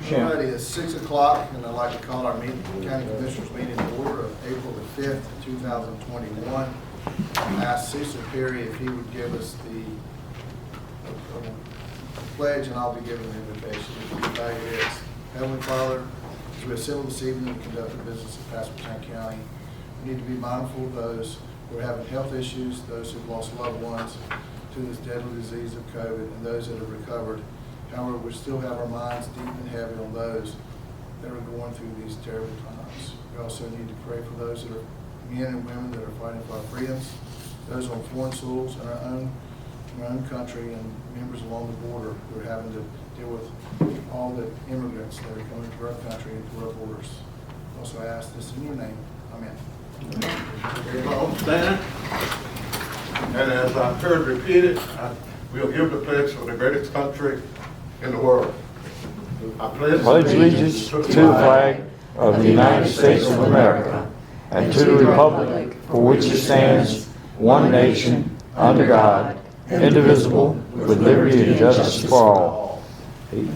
Alrighty, it's 6 o'clock, and I'd like to call our County Commissioners meeting to order of April the 5th, 2021. I asked Cecil Perry if he would give us the pledge, and I'll be giving the invitation. It is, Heavenly Father, as we assemble this evening to conduct the business of Pasquotank County, we need to be mindful of those who are having health issues, those who've lost loved ones to this deadly disease of COVID, and those that have recovered. However, we still have our minds deep and heavy on those that are going through these terrible times. We also need to pray for those that are men and women that are fighting for our freedoms, those on foreign soils in our own country, and members along the border who are having to deal with all the immigrants that are coming to our country and to our borders. Also, I ask this in your name. Amen. Everybody stand. And as I've heard repeated, we'll give the pledge for the greatest country in the world. I pledge allegiance to the flag of the United States of America and to the republic for which it stands, one nation, under God, indivisible, with liberty and justice for all. Thank you.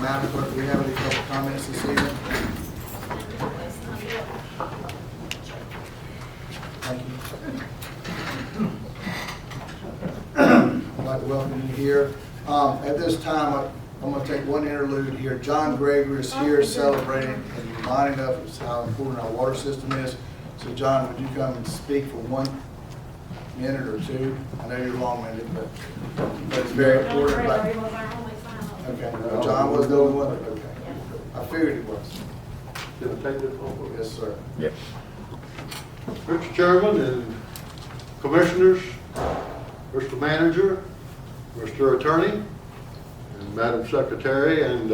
Madam Clerk, do we have any couple comments this evening? Thank you. I'd like to welcome you here. At this time, I'm going to take one interlude here. John Gregory is here celebrating and reminding us how important our water system is. So, John, would you come and speak for 1 minute or two? I know you're long-winded, but it's very important. Okay. John was the only one? Okay. I figured he was. Can I take this one? Yes, sir. Yep. Mr. Chairman and Commissioners, Mr. Manager, Mr. Attorney, and Madam Secretary, and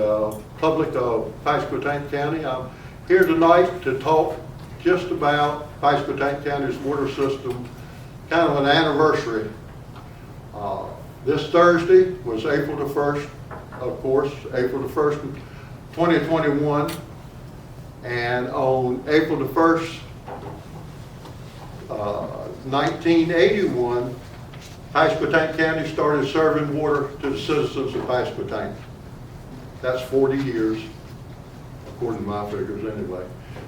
public of Pasquotank County, I'm here tonight to talk just about Pasquotank County's water system, kind of an anniversary. This Thursday was April the 1st, of course, April the 1st, 2021, and on April the 1st, 1981, Pasquotank County started serving water to the citizens of Pasquotank. That's 40 years, according to my figures anyway.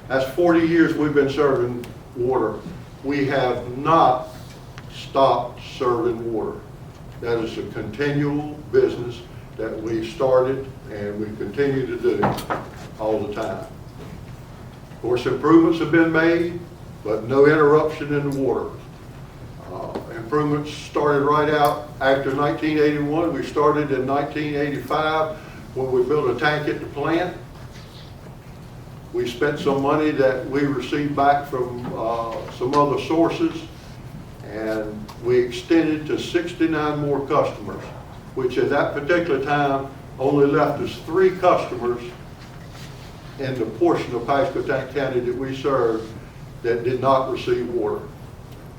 That's 40 years we've been serving water. We have not stopped serving water. That is a continual business that we started and we continue to do all the time. Of course, improvements have been made, but no interruption in the water. Improvements started right out after 1981. We started in 1985 when we built a tank at the plant. We spent some money that we received back from some other sources, and we extended to 69 more customers, which at that particular time only left us 3 customers in the portion of Pasquotank County that we served that did not receive water.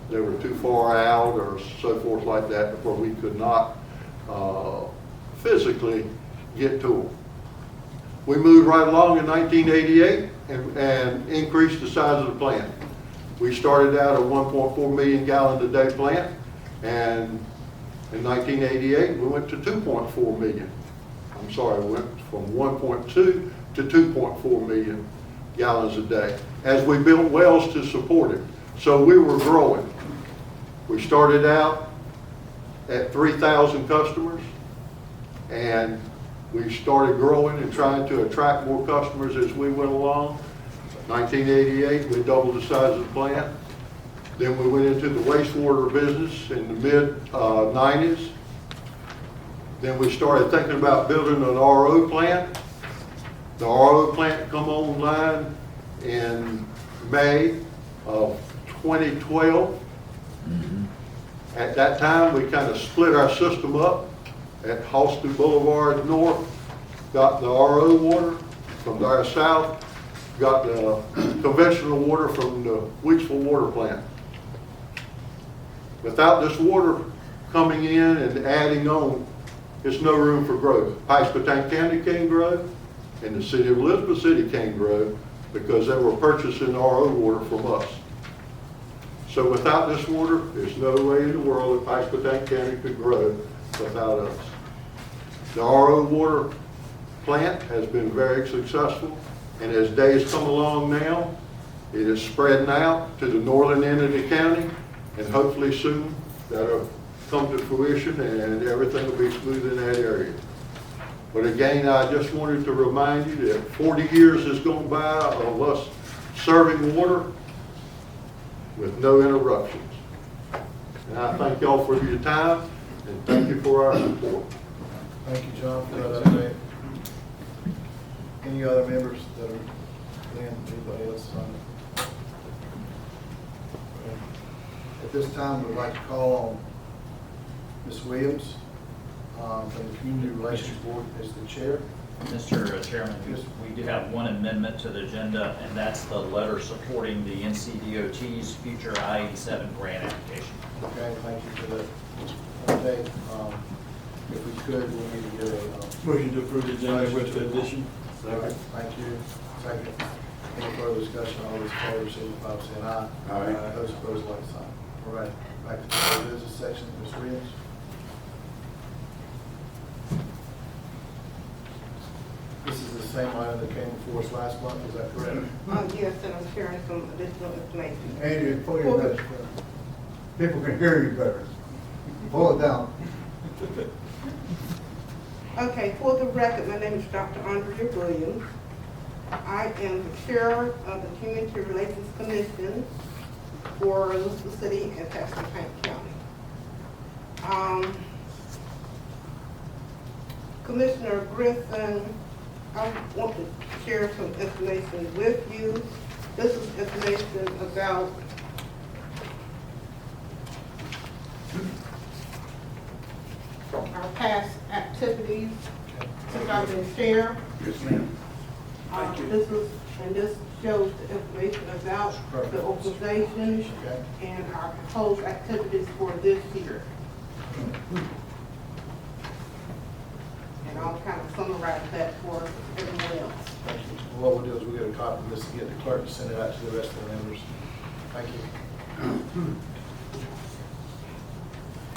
They were too far out or so forth like that, where we could not physically get to them. We moved right along in 1988 and increased the size of the plant. We started out a 1.4 million gallon a day plant, and in 1988 we went to 2.4 million. I'm sorry, we went from 1.2 to 2.4 million gallons a day as we built wells to support it. So we were growing. We started out at 3,000 customers, and we started growing and trying to attract more customers as we went along. 1988, we doubled the size of the plant. Then we went into the wastewater business in the mid-90s. Then we started thinking about building an RO plant. The RO plant come online in May of 2012. At that time, we kind of split our system up. At Halston Boulevard North, got the RO water. From there south, got the conventional water from the Weeksville water plant. Without this water coming in and adding on, there's no room for growth. Pasquotank County can't grow, and the city of Elizabeth City can't grow because they were purchasing RO water from us. So without this water, there's no way in the world that Pasquotank County could grow without us. The RO water plant has been very successful, and as days come along now, it is spreading out to the northern end of the county, and hopefully soon that'll come to fruition and everything will be smooth in that area. But again, I just wanted to remind you that 40 years has gone by of us serving water with no interruptions. And I thank y'all for your time, and thank you for our support. Thank you, John, for that update. Any other members that are, Lynn, anybody else on it? At this time, we'd like to call on Ms. Williams from the Community Relations Board as the chair. Mr. Chairman, Yes. we do have one amendment to the agenda, and that's the letter supporting the NCDOT's future I-87 grant application. Okay, thank you for that update. If we could, we need to get a. Motion to approve the agenda with the addition. Second. Thank you. Second. Any further discussion? All those in favor, signify by saying aye. Aye. Those opposed, like sign. All right, back to the business section. Ms. Williams? This is the same item that came before us last month, is that correct? Yes, and I'm sharing some additional information. Andrew, pull your best. People can hear you better. Pull it down. Okay, for the record, my name is Dr. Andrea Williams. I am the chair of the Community Relations Commission for Elizabeth City and Pasquotank County. Commissioner Griffin, I want to share some information with you. This is information about our past activities since I've been chair. Yes, ma'am. This shows the information about the organization Okay. and our proposed activities for this year. And I'll kind of summarize that for everyone else. Thank you. What we'll do is we'll get a copy of this and get the clerk to send it out to the rest of the members. Thank you.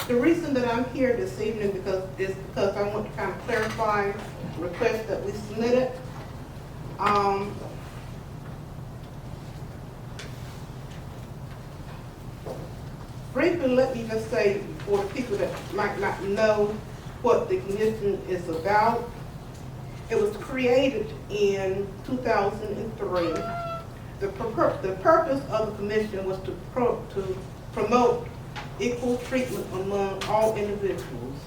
The reason that I'm here this evening is because I want to kind of clarify the request that we submitted. Briefly, let me just say for the people that might not know what the commission is about, it was created in 2003. The purpose of the commission was to promote equal treatment among all individuals,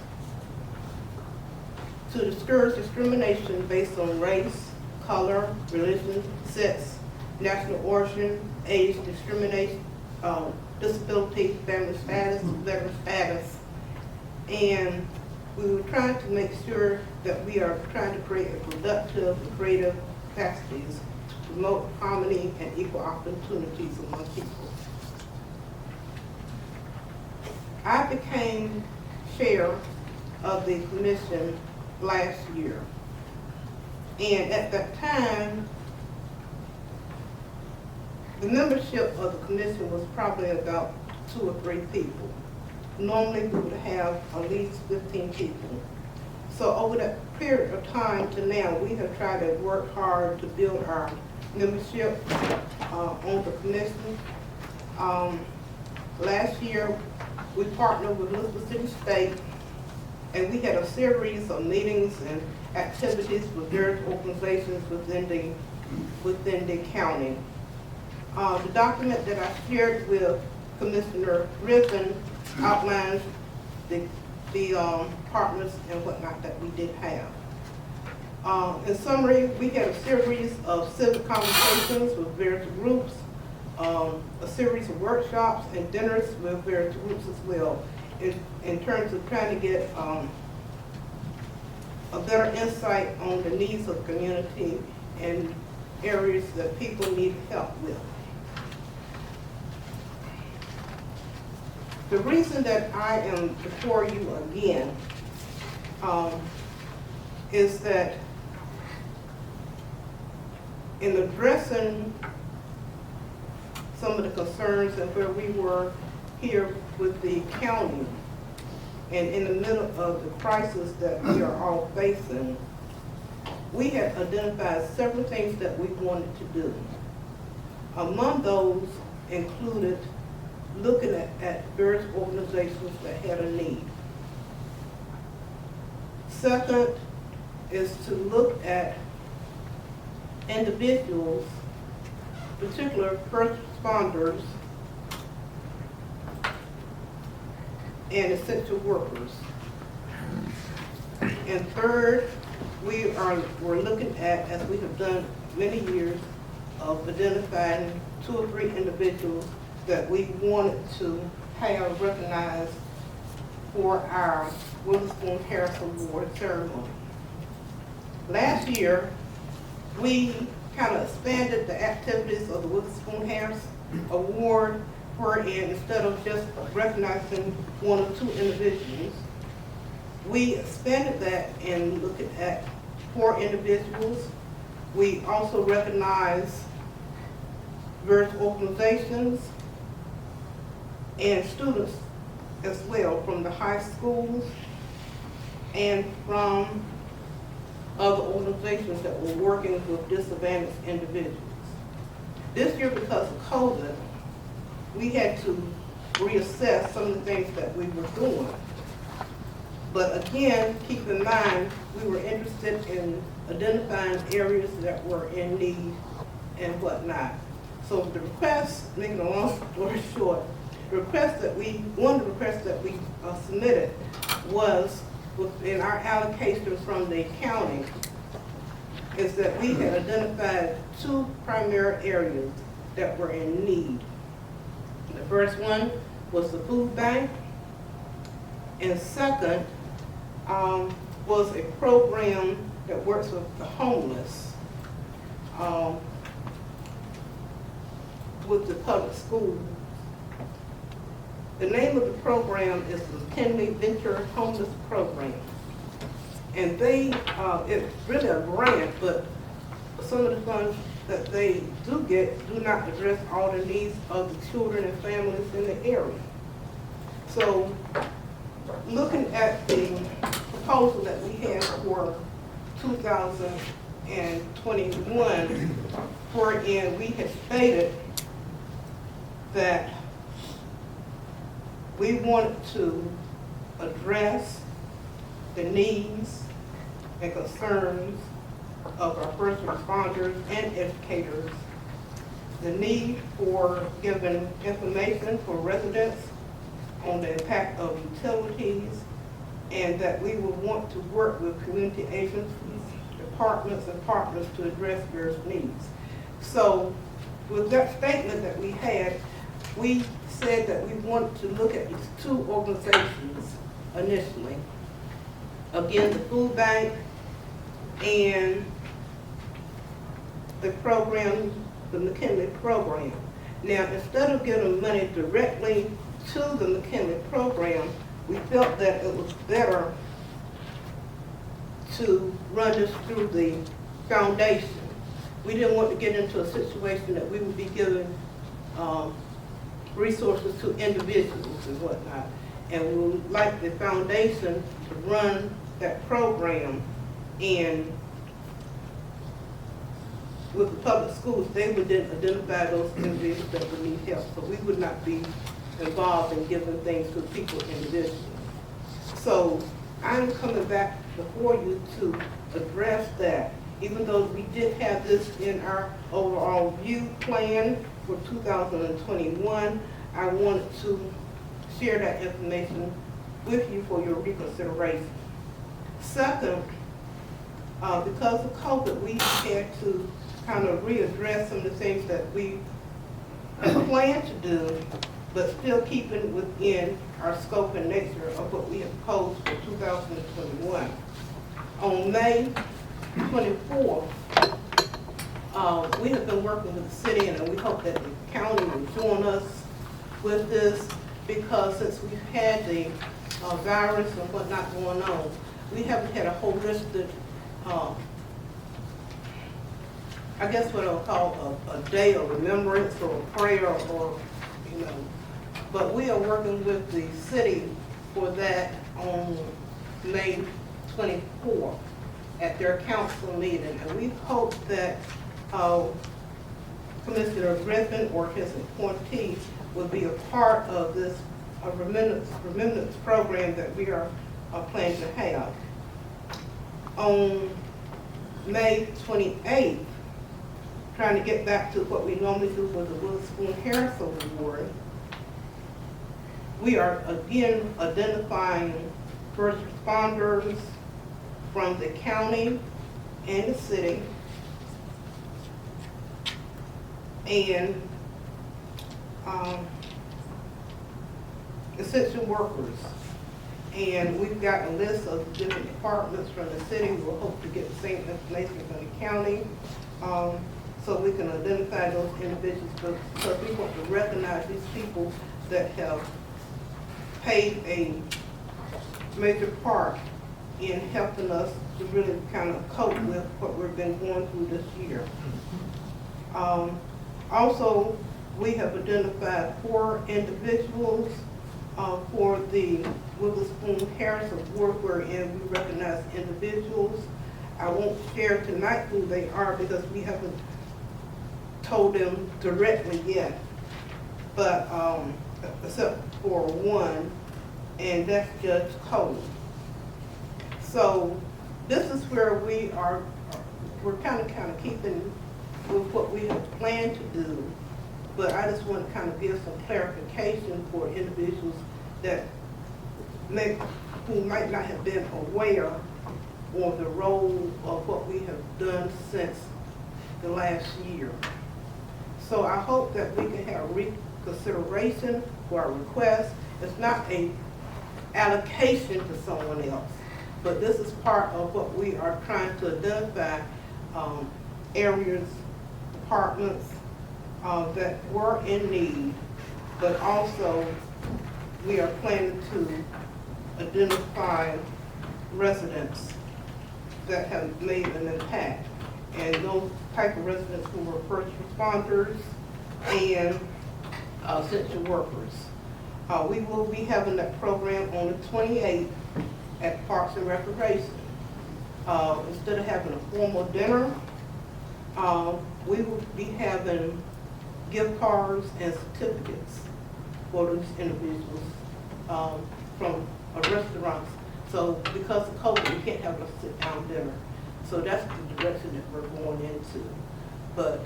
to discourage discrimination based on race, color, religion, sex, national origin, age, discrimination, disability, family status, veteran status. And we were trying to make sure that we are trying to create a productive, creative capacities to promote harmony and equal opportunities among people. I became chair of the commission last year. And at that time, the membership of the commission was probably about 2 or 3 people. Normally, we would have at least 15 people. So over that period of time to now, we have tried to work hard to build our membership on the commission. Last year, we partnered with Elizabeth City State, and we had a series of meetings and activities with various organizations within the county. The document that I shared with Commissioner Griffin outlines the partners and whatnot that we did have. In summary, we had a series of civic conversations with various groups, a series of workshops and dinners with various groups as well, in terms of trying to get a better insight on the needs of the community and areas that people need help with. The reason that I am before you again is that in addressing some of the concerns and where we were here with the county, and in the middle of the crisis that we are all facing, we had identified several things that we wanted to do. Among those included looking at various organizations that had a need. Second is to look at individuals, particular first responders and essential workers. And third, we're looking at, as we have done many years, of identifying 2 or 3 individuals that we wanted to have recognized for our Witherspoon Harris Award ceremony. Last year, we kind of expanded the activities of the Witherspoon Harris Award, wherein instead of just recognizing 1 or 2 individuals, we expanded that and looked at 4 individuals. We also recognize various organizations and students as well from the high schools and from other organizations that were working with disadvantaged individuals. This year, because of COVID, we had to reassess some of the things that we were doing. But again, keep in mind, we were interested in identifying areas that were in need and whatnot. So the request, making a long story short, one of the requests that we submitted was within our allocation from the county, is that we had identified 2 primary areas that were in need. The first one was the food bank, and second was a program that works with the homeless with the public schools. The name of the program is the McKinley Venture Homeless Program. And it's really a grant, but some of the funds that they do get do not address all the needs of the children and families in the area. So looking at the proposal that we have for 2021, wherein we had stated that we wanted to address the needs and concerns of our first responders and educators, the need for giving information for residents on the impact of utilities, and that we would want to work with community agencies, departments, and partners to address various needs. So with that statement that we had, we said that we wanted to look at these 2 organizations initially. Again, the food bank and the program, the McKinley program. Now, instead of giving money directly to the McKinley program, we felt that it was better to run this through the foundation. We didn't want to get into a situation that we would be giving resources to individuals and whatnot. And we would like the foundation to run that program, and with the public schools, they would then identify those individuals that would need help. So we would not be involved in giving things to people individually. So I'm coming back before you to address that. Even though we did have this in our overall view plan for 2021, I wanted to share that information with you for your reconsideration. Second, because of COVID, we had to kind of readdress some of the things that we had planned to do, but still keeping within our scope and nature of what we have proposed for 2021. On May 24th, we have been working with the city, and we hope that the county will join us with this, because since we've had the virus and whatnot going on, we haven't had a holistic, I guess what I'll call a day of remembrance or a prayer, or, but we are working with the city for that on May 24th at their council meeting. And we hope that Commissioner Griffin or his appointee will be a part of this remembrance program that we are planning to have. On May 28th, trying to get back to what we normally do with the Witherspoon Harris Award, we are again identifying first responders from the county and the city, and essential workers. And we've got a list of different departments from the city. We'll hope to get the same information from the county, so we can identify those individuals, because we want to recognize these people that have played a major part in helping us to really kind of cope with what we've been going through this year. Also, we have identified 4 individuals for the Witherspoon Harris Award, wherein we recognize individuals. I won't share tonight who they are because we haven't told them directly yet, but except for one, and that's Judge Cole. So this is where we're kind of keeping with what we have planned to do, but I just want to kind of give some clarification for individuals who might not have been aware of the role of what we have done since the last year. So I hope that we can have reconsideration for our request. It's not a allocation to someone else, but this is part of what we are trying to identify, areas, departments that were in need, but also we are planning to identify residents that have made an impact, and those type of residents who were first responders and essential workers. We will be having that program on the 28th at Parks and Recreation. Instead of having a formal dinner, we will be having gift cards and certificates for those individuals from restaurants. So because of COVID, we can't have a sit-down dinner. So that's the direction that we're going into. But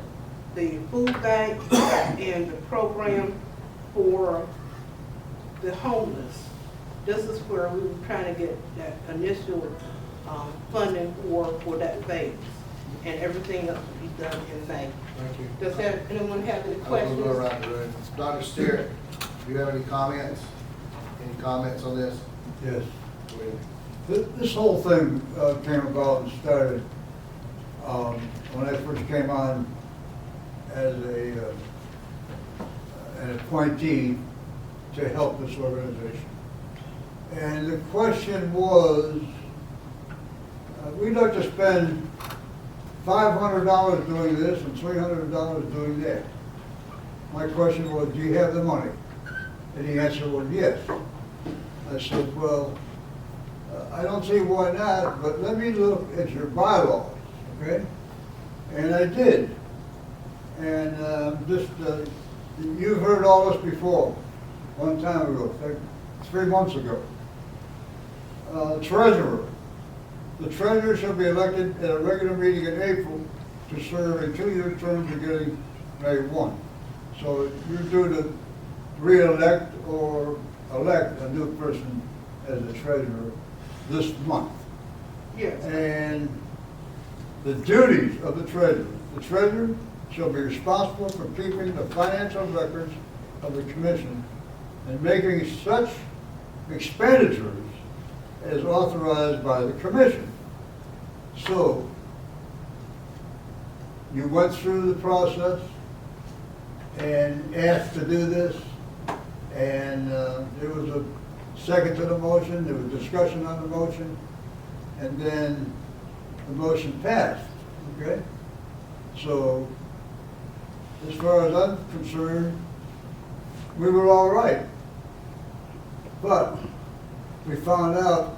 the food bank and the program for the homeless, this is where we were trying to get that initial funding for that phase. And everything else will be done in May. Thank you. Does anyone have any questions? I'll go around the room. Dr. Sterrett, do you have any comments? Any comments on this? Yes. Go ahead. This whole thing came about and started when I first came on as an appointee to help this organization. And the question was, we'd like to spend $500 doing this and $300 doing that. My question was, do you have the money? And the answer was yes. I said, well, I don't see why not, but let me look at your bylaws, okay? And I did. And you've heard all this before, one time ago, 3 months ago. Treasurer. The treasurer shall be elected at a regular meeting in April to serve a 2-year term beginning May 1. So you're due to re-elect or elect a new person as the treasurer this month. Yes. And the duties of the treasurer shall be responsible for keeping the financial records of the commission and making such expenditures as authorized by the commission. So, you went through the process and asked to do this, and there was a second to the motion, there was discussion on the motion, and then the motion passed, okay? So, as far as I'm concerned, we were all right. But we found out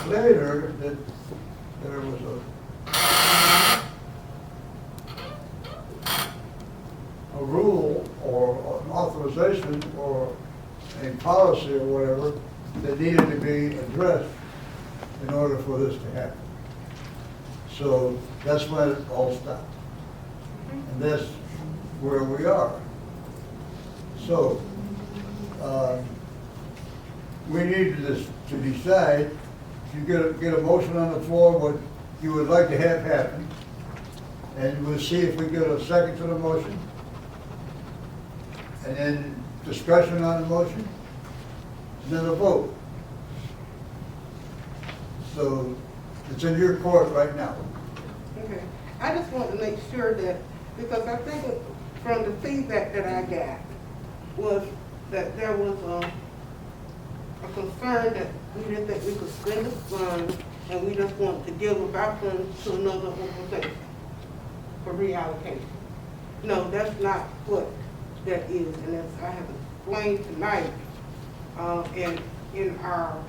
later that there was a rule or an authorization or a policy or whatever that needed to be addressed in order for this to happen. So that's when it all stopped. And that's where we are. So, we need to decide, if you get a motion on the floor, what you would like to have happen, and we'll see if we get a second to the motion, and then discussion on the motion, and then a vote. So, it's in your court right now. Okay, I just want to make sure that, because I think from the feedback that I got was that there was a concern that we didn't think we could spend the funds and we just wanted to give a voucher to another organization for reallocation. No, that's not what that is, and as I have explained tonight, in our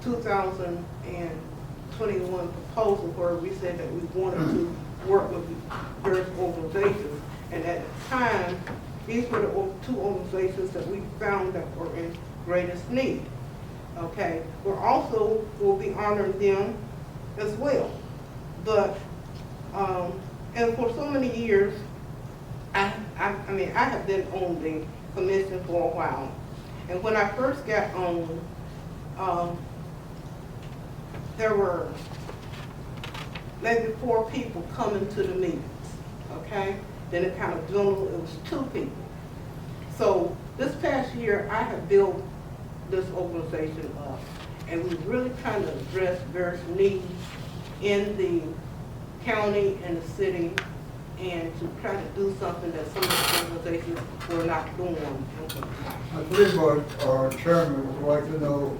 2021 proposal where we said that we wanted to work with various organizations, and at the time, these were the two organizations that we found that were in greatest need. Okay, we're also will be honoring them as well. But and for so many years, I mean I have been on the commission for a while, and when I first got on, there were maybe 4 people coming to the meetings. Okay, then it kind of dwindled. It was 2 people. So this past year, I have built this organization up, and we're really trying to address various needs in the county and the city, and to try to do something that some of the organizations were not doing. I believe our chairman would like to know,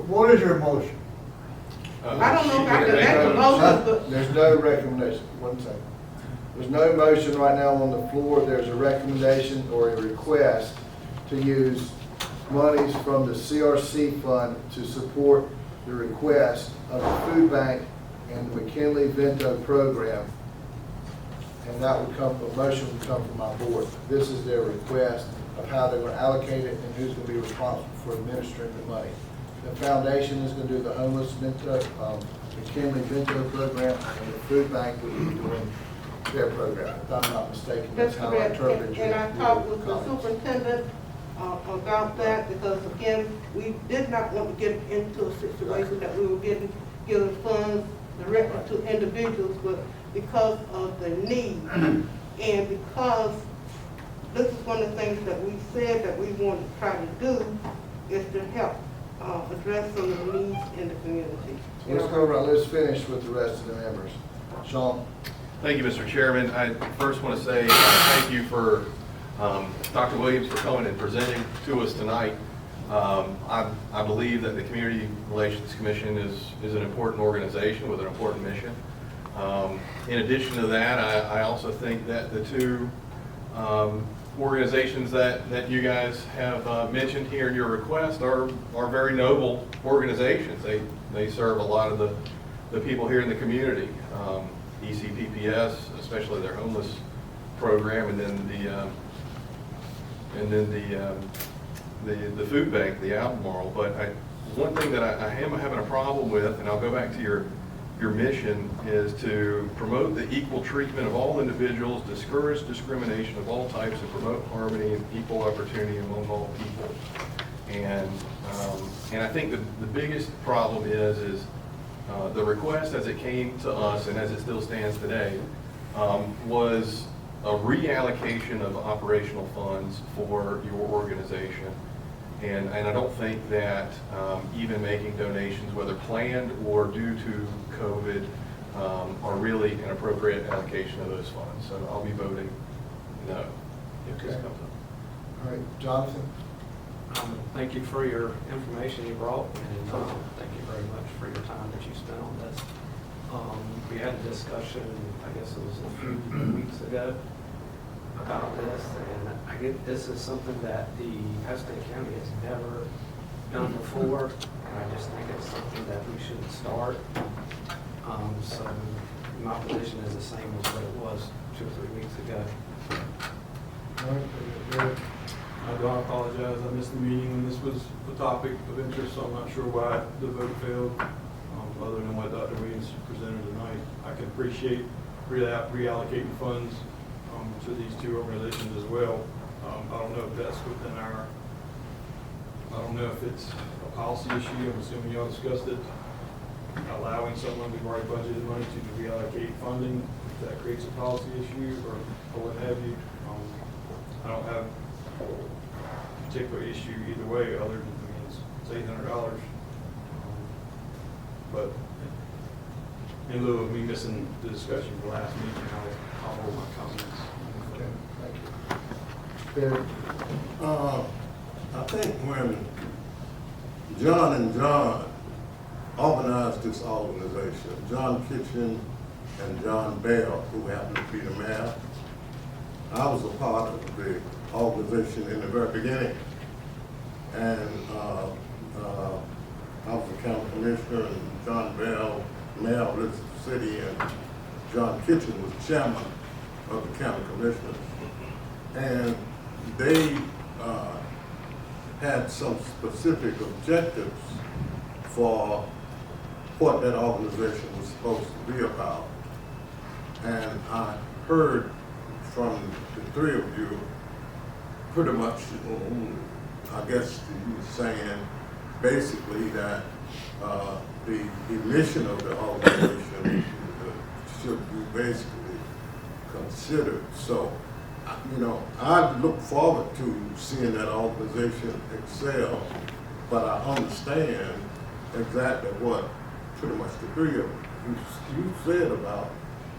what is your motion? I don't know if I can make a motion, but There's no recommendation. One second. There's no motion right now on the floor. There's a recommendation or a request to use monies from the CRC fund to support the request of the food bank and the McKinley-Vento program. And that would come, a motion would come from my board. This is their request of how they're going to allocate it and who's going to be responsible for administering the money. The foundation is going to do the homeless McKinley-Vento program, and the food bank will be doing their program. If I'm not mistaken, that's that's how I correct. interpret And I your talked with the comments. superintendent about that, because again, we did not want to get into a situation that we were giving funds directly to individuals, but because of the need, and because this is one of the things that we said that we want to try to do, is to help address some of the needs in the community. Let's go around, let's finish with the rest of the members. Sean? Thank you, Mr. Chairman. I first want to say thank you for Dr. Williams for coming and presenting to us tonight. I believe that the Community Relations Commission is an important organization with an important mission. In addition to that, I also think that the 2 organizations that you guys have mentioned here in your request are very noble organizations. They serve a lot of the people here in the community. ECPPS, especially their homeless program, and then the food bank, the Albemarle. But one thing that I am having a problem with, and I'll go back to your mission, is to promote the equal treatment of all individuals, discourage discrimination of all types, and promote harmony and equal opportunity among all people. And I think the biggest problem is the request as it came to us and as it still stands today was a reallocation of operational funds for your organization. And I don't think that even making donations, whether planned or due to COVID, are really an appropriate allocation of those funds. So I'll be voting no if this comes up. All right, Jonathan? Thank you for your information you brought, and thank you very much for your time that you spent on this. We had a discussion, I guess it was a few weeks ago, about this, and I get this is something that the Pasquotank County has never done before, and I just think it's something that we should start. So my position is the same as what it was 2 or 3 weeks ago. All right, very good. I do apologize, I missed the meeting when this was a topic of interest, so I'm not sure why the vote failed, other than what Dr. Williams presented tonight. I can appreciate reallocating funds to these two organizations as well. I don't know if that's within our, I don't know if it's a policy issue, I'm assuming y'all discussed it, allowing someone we've already budgeted money to reallocate funding, if that creates a policy issue or what have you. I don't have a particular issue either way, other than, it's $800. But in lieu of me missing the discussion for last meeting, I'll hold my comments. Okay, thank you. Barry? I think when John and John organized this organization, John Kitchen and John Bell, who happened to be the mayor, I was a part of the organization in the very beginning. And I was a county commissioner, and John Bell, mayor of Elizabeth City, and John Kitchen was chairman of the county commissioners. And they had some specific objectives for what that organization was supposed to be about. And I heard from the three of you pretty much, I guess you were saying basically that the mission of the organization should be basically considered. So, I look forward to seeing that organization excel, but I understand exactly what pretty much the three of you said about,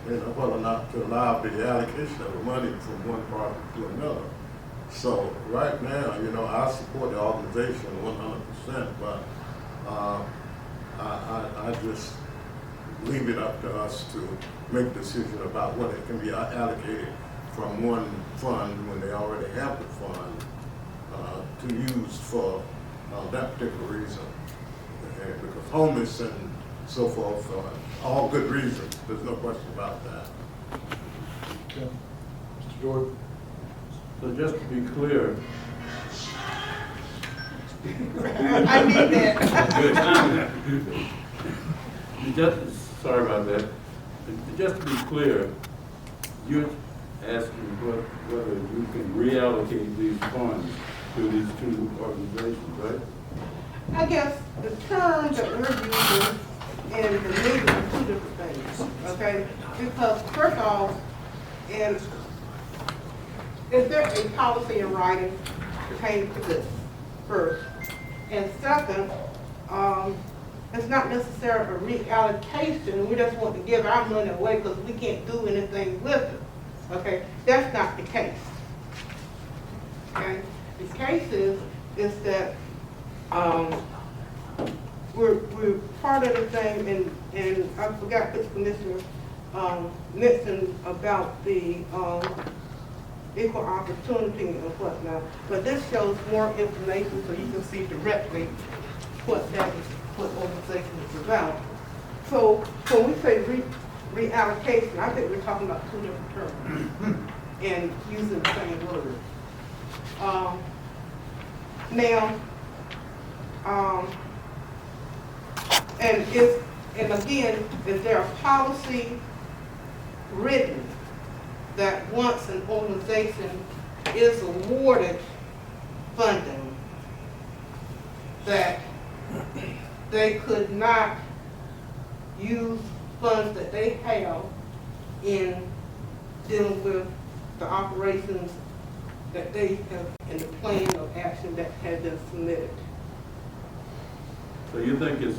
whether or not to allow the allocation of the money from one party to another. So right now, I support the organization 100%, but I just leave it up to us to make a decision about whether it can be allocated from one fund when they already have the fund to use for that particular reason. Because homeless and so forth, all good reasons. There's no question about that. Okay. Mr. Jordan? So just to be clear, I need that. sorry about that. Just to be clear, you're asking whether you can reallocate these funds to these two organizations, right? I guess the terms that we're using and the meaning are two different things, okay? Because first off, is there a policy in writing pertaining to this, first? And second, it's not necessarily a reallocation, we just want to give our money away because we can't do anything with it, okay? That's not the case, okay? The case is that we're part of the thing, and I forgot which commissioner mentioned about the equal opportunity and whatnot, but this shows more information so you can see directly what organization is about. So when we say reallocation, I think we're talking about two different terms and using the same word. And again, is there a policy written that once an organization is awarded funding, that they could not use funds that they have in dealing with the operations that they have in the plan of action that has been submitted? So you think it's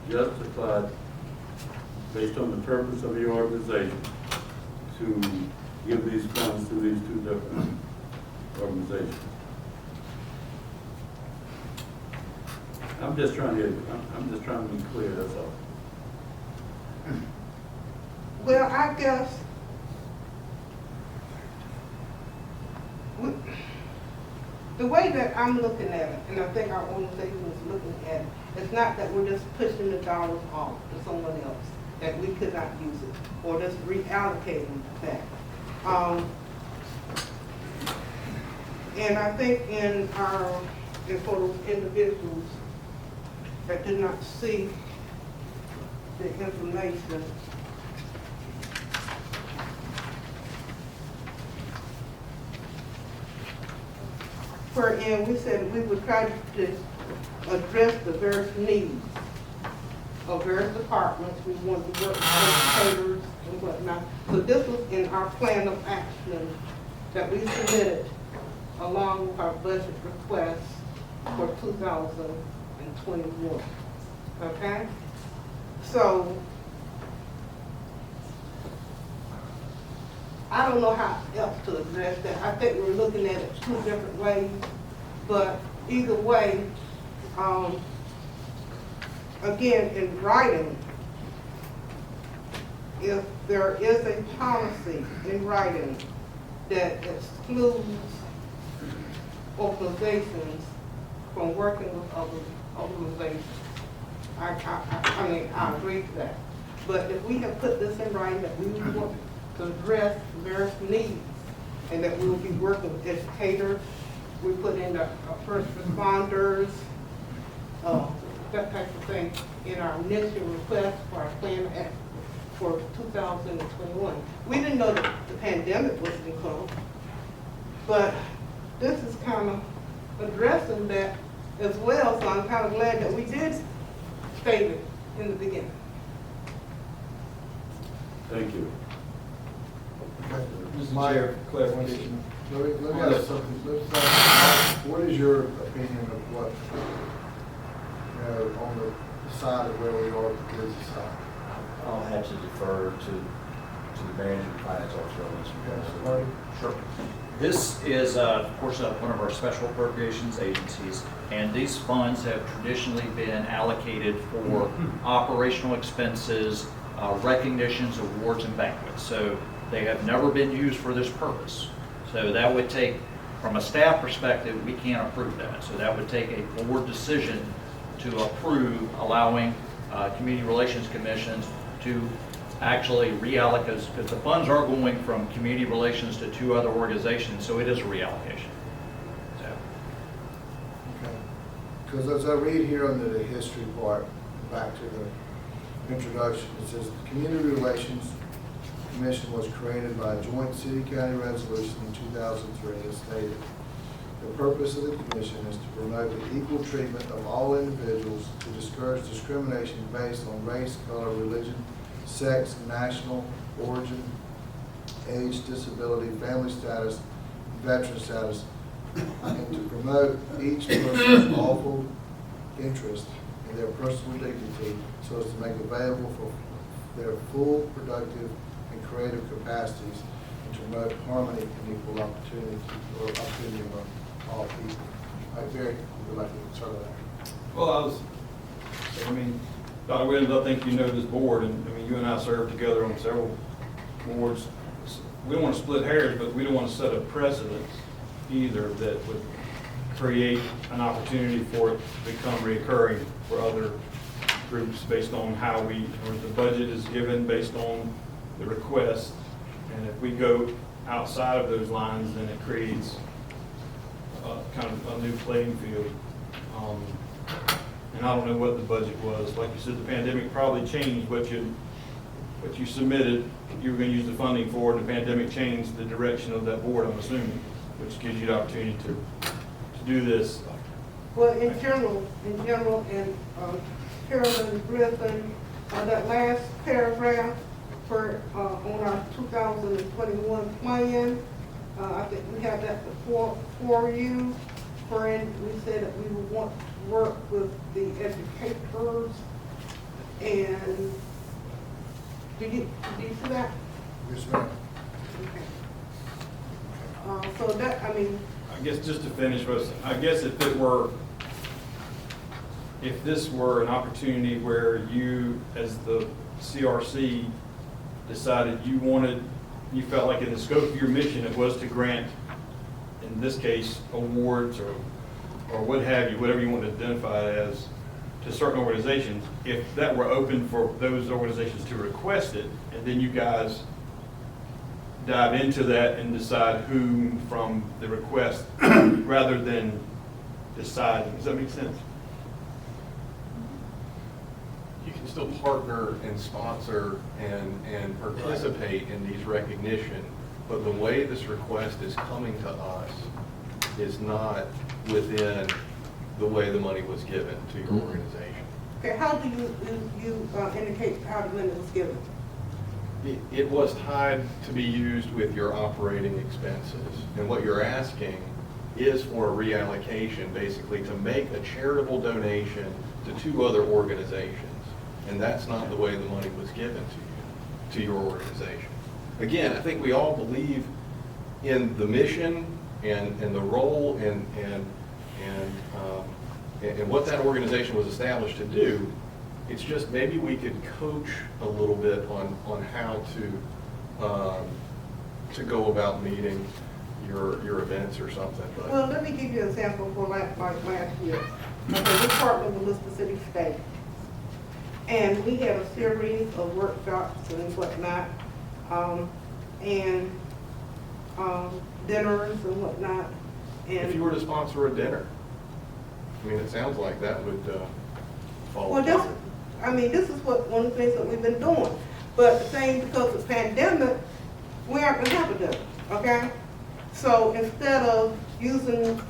justified, based on the purpose of your organization, to give these funds to these two different organizations? I'm just trying to be clear, that's all. Well, I guess the way that I'm looking at it, and I think our organization is looking at it, it's not that we're just pushing the dollars off to someone else, that we could not use it, or just reallocating that. And I think and for those individuals that did not see the information, wherein we said we would try to address the various needs of various departments. We wanted to work with educators and whatnot. So this was in our plan of action that we submitted along with our budget request for 2021. Okay? So I don't know how else to address that. I think we're looking at it two different ways, but either way, again, in writing, if there is a policy in writing that excludes organizations from working with other organizations, I mean, I agree to that. But if we have put this in writing that we want to address various needs, and that we will be working with educators, we put in the first responders, that type of thing in our initial request for our plan for 2021. We didn't know that the pandemic was going to come, but this is kind of addressing that as well, so I'm kind of glad that we did state it in the beginning. Thank you. Okay. Mr. Chair, clarification. Let me ask something. What is your opinion of what, on the side of where we are with the business side? I'll have to defer to the manager and finance officer on this one. Okay, Marty? Sure. This is, of course, one of our special appropriations agencies, and these funds have traditionally been allocated for operational expenses, recognitions, awards, and banquets. So they have never been used for this purpose. So that would take, from a staff perspective, we can't approve that. So that would take a board decision to approve allowing community relations commissions to actually reallocate, because the funds are going from community relations to two other organizations, so it is a reallocation. So. Okay. Because as I read here under the history part, back to the introduction, it says the Community Relations Commission was created by a joint city-county resolution in 2003 as stated. The purpose of the commission is to promote the equal treatment of all individuals, to discourage discrimination based on race, color, religion, sex, national origin, age, disability, family status, veteran status, and to promote each person's lawful interest in their personal dignity so as to make available for their full, productive, and creative capacities, and to promote harmony and equal opportunity among all people. All right, Barry, would like to start with that. Well, Dr. Williams, I think you know this board, and I mean, you and I served together on several boards. We don't want to split hairs, but we don't want to set a precedent either that would create an opportunity for it to become reoccurring for other groups based on how or the budget is given based on the request. And if we go outside of those lines, then it creates kind of a new playing field. And I don't know what the budget was. Like you said, the pandemic probably changed what you submitted. You were going to use the funding for, and the pandemic changed the direction of that board, I'm assuming, which gives you the opportunity to do this. Well, in general, and Carolyn Griffin, that last paragraph for on our 2021 plan, I think we had that before for you. We said that we would want to work with the educators, and did you see that? Yes, ma'am. Okay. So that, I mean. I guess just to finish with, I guess if this were an opportunity where you, as the CRC, decided you felt like in the scope of your mission it was to grant in this case, awards or what have you, whatever you want to identify it as, to certain organizations, if that were open for those organizations to request it, and then you guys dive into that and decide whom from the request rather than deciding. Does that make sense? You can still partner and sponsor and participate in these recognition, but the way this request is coming to us is not within the way the money was given to your organization. Okay, how do you indicate how the money was given? It was tied to be used with your operating expenses. And what you're asking is for a reallocation, basically to make a charitable donation to 2 other organizations. And that's not the way the money was given to you, to your organization. Again, I think we all believe in the mission and the role and what that organization was established to do. It's just maybe we could coach a little bit on how to go about meeting your events or something. But Well, let me give you an example for last year. Okay, we partnered with Elizabeth City State. And we had a series of workshops and whatnot, and dinners and whatnot. And if you were to sponsor a dinner, I mean, it sounds like that would fall well, apart. this is one of the things that we've been doing. But the thing, because of the pandemic, we aren't gonna have a dinner, okay? So instead of using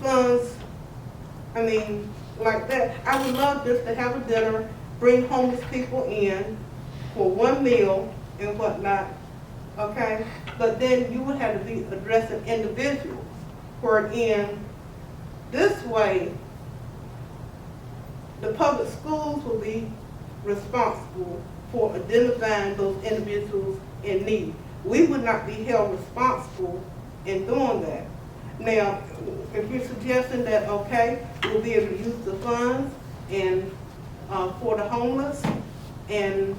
funds, like that, I would love just to have a dinner, bring homeless people in for one meal and whatnot, okay? But then you would have to be addressing individuals, wherein this way, the public schools will be responsible for identifying those individuals in need. We would not be held responsible in doing that. Now, if you're suggesting that, okay, we'll be able to use the funds and for the homeless, and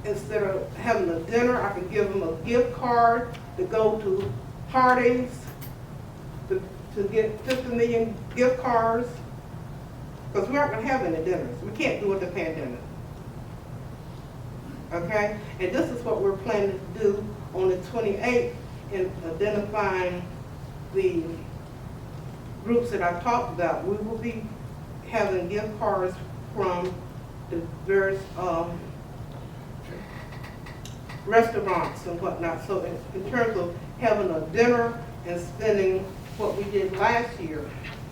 instead of having a dinner, I can give them a gift card to go to parties, to get 50 million gift cards, because we aren't going to have any dinners. We can't do it with the pandemic. Okay? And this is what we're planning to do on the 28th in identifying the groups that I talked about. We will be having gift cards from the various restaurants and whatnot. So in terms of having a dinner and spending what we did last year,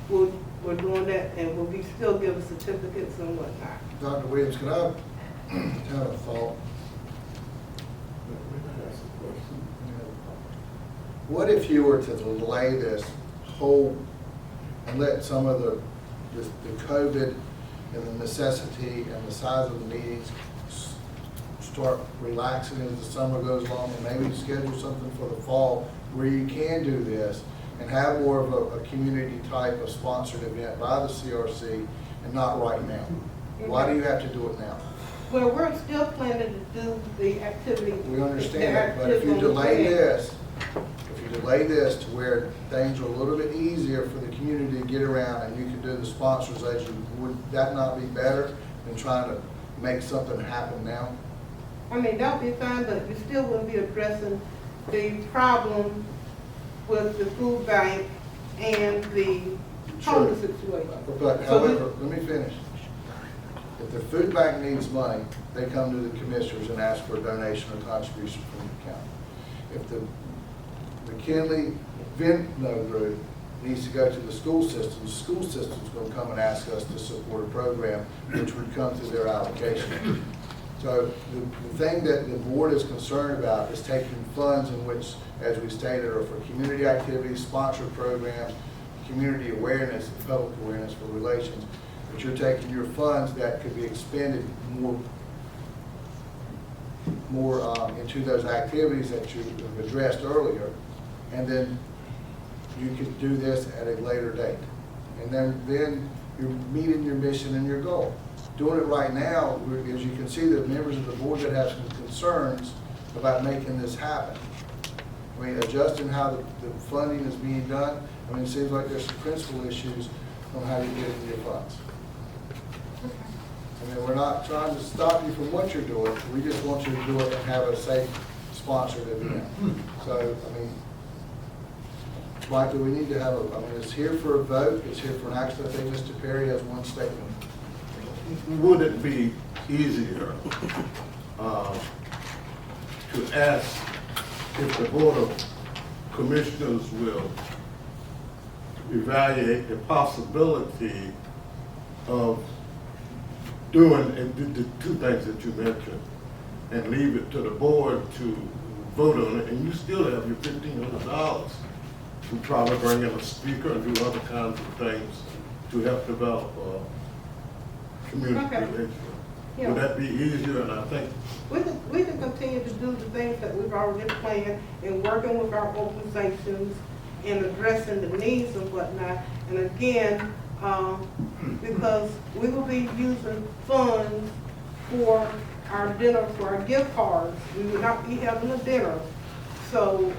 we're doing that, and we'll be still giving certificates and whatnot. Dr. Williams, can I have a thought? What if you were to delay this whole and let some of the COVID and the necessity and the size of the meetings start relaxing as the summer goes along, and maybe schedule something for the fall where you can do this and have more of a community type of sponsored event by the CRC, and not right now? Why do you have to do it now? Well, we're still planning to do the activity. We understand, but if you delay this to where things are a little bit easier for the community to get around, and you can do the sponsorization, would that not be better than trying to make something happen now? That'll be fine, but we still will be addressing the problem with the food bank and the homeless situation. But however, let me finish. If the food bank needs money, they come to the commissioners and ask for a donation or contribution from the county. If the McKinley Vento group needs to go to the school system's going to come and ask us to support a program which would come through their allocation. So the thing that the board is concerned about is taking funds in which, as we stated, are for community activities, sponsored programs, community awareness, and public awareness for relations, but you're taking your funds that could be expended more into those activities that you have addressed earlier, and then you could do this at a later date. And then you're meeting your mission and your goal. Doing it right now, as you can see, the members of the board that have some concerns about making this happen. I mean, adjusting how the funding is being done. I mean, it seems like there's some principal issues on how you get into your funds. I mean, we're not trying to stop you from what you're doing. We just want you to do it and have a safe sponsored event. So, I mean, Mike, do we need to have I mean, it's here for a vote, it's here for an action. I think Mr. Perry has one statement. Would it be easier to ask if the Board of Commissioners will evaluate the possibility of doing the two things that you mentioned and leave it to the board to vote on it, and you still have your $1,500 to try to bring in a speaker and do other kinds of things to help develop community Okay. relations. Yeah. Would that be easier? And I think We can continue to do the things that we've already planned in working with our organizations and addressing the needs and whatnot. And again, because we will be using funds for our dinner, for our gift cards. We will not be having a dinner. So,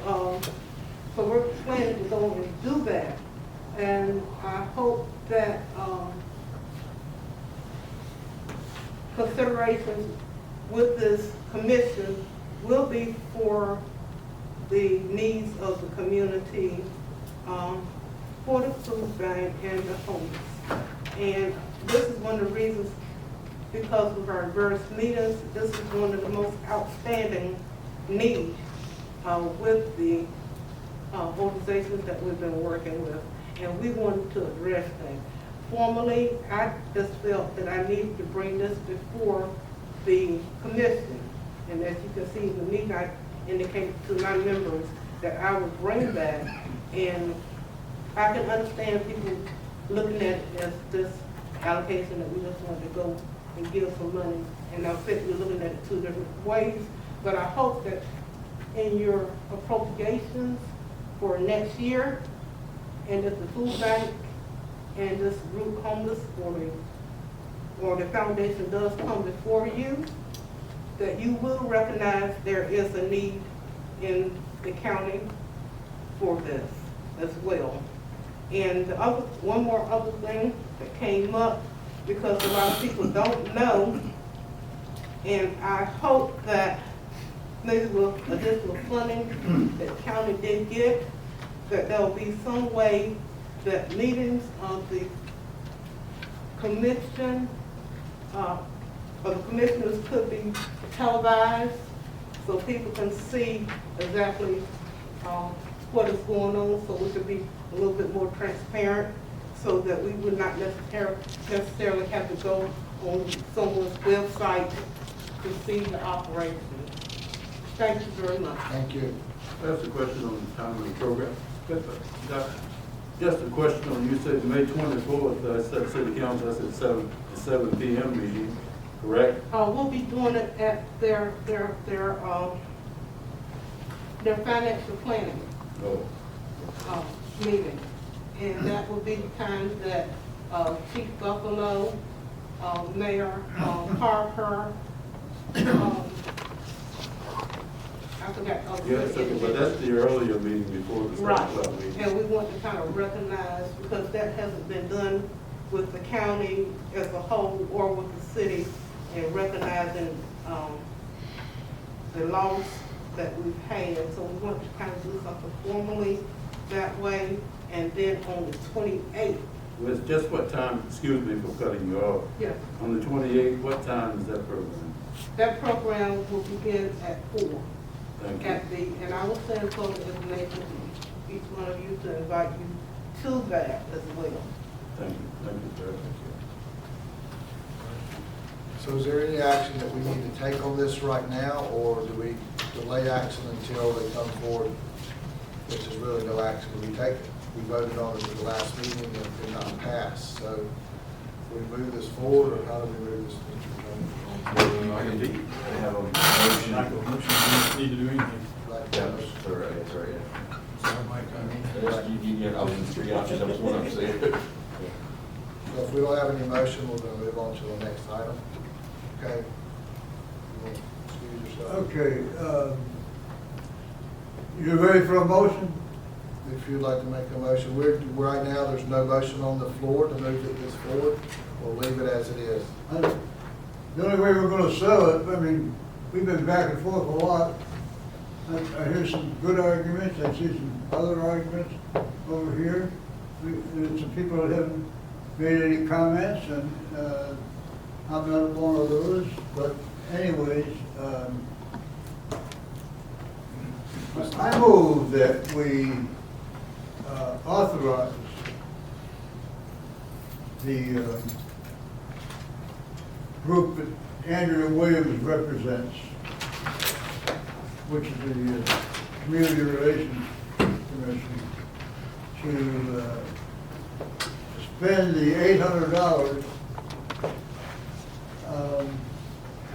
so we're planning to go and do that. And I hope that, considerations with this commission will be for the needs of the community, for the food bank and the homeless. And this is one of the reasons, because of our various meetings, this is one of the most outstanding needs with the organizations that we've been working with. And we wanted to address that. Formally, I just felt that I needed to bring this before the commission. And as you can see in the meeting, I indicated to my members that I would bring that. And I can understand people looking at it as this allocation that we just wanted to go and give some money. And I think we're looking at it two different ways. But I hope that in your appropriations for next year, and that the food bank and this group homeless or the foundation does come before you, that you will recognize there is a need in the county for this as well. And the other, one more other thing that came up, because a lot of people don't know, and I hope that maybe with additional funding that the county did get, that there'll be some way that meetings of the commission, of the commissioners could be televised so people can see exactly what is going on, so we could be a little bit more transparent, so that we would not necessarily have to go on someone's website to see the operation. Thank you very much. Thank you. That's a question on the time of the program. Just a question on, you said May 24th, I said city council, I said 7 p.m. meeting, correct? We'll be doing it at their financial planning meeting. And that will be the time that Chief Buffalo, Mayor Parker, I forgot. Yes, okay, but that's the earlier meeting before the 7 o'clock meeting. And we want to kind of recognize, because that hasn't been done with the county as a whole or with the city, and recognizing the loss that we've had. So we want to kind of do something formally that way. And then on the 28th. Well, it's just what time, excuse me for cutting you off. Yes. On the 28th, what time is that program? That program will begin at 4. Thank you. At the, and I will send further information to each one of you to invite you to that as well. Thank you, sir. So is there any action that we need to take on this right now, or do we delay action until they come forward, which is really no action to be taken? We voted on it at the last meeting and it did not pass. So we move this forward, or how do we move this? Indeed, they have a motion. Not a motion, you don't need to do anything. Like, Yeah, that's right, yeah. So, Mike, Yeah, options, 3 options, that was what I'm saying. So if we don't have any motion, we're going to move on to the next item. Okay? You want to excuse yourself? Okay, You ready for a motion? If you'd like to make a motion, right now, there's no motion on the floor to move this forward. We'll leave it as it is. The only way we're gonna sell it, I mean, we've been back and forth a lot. I hear some good arguments, I see some other arguments over here. There's some people that haven't made any comments, and I'm not one of those, but anyways, I move that we authorize the group that Andrew Williams represents, which is the Community Relations Commission, to spend the $800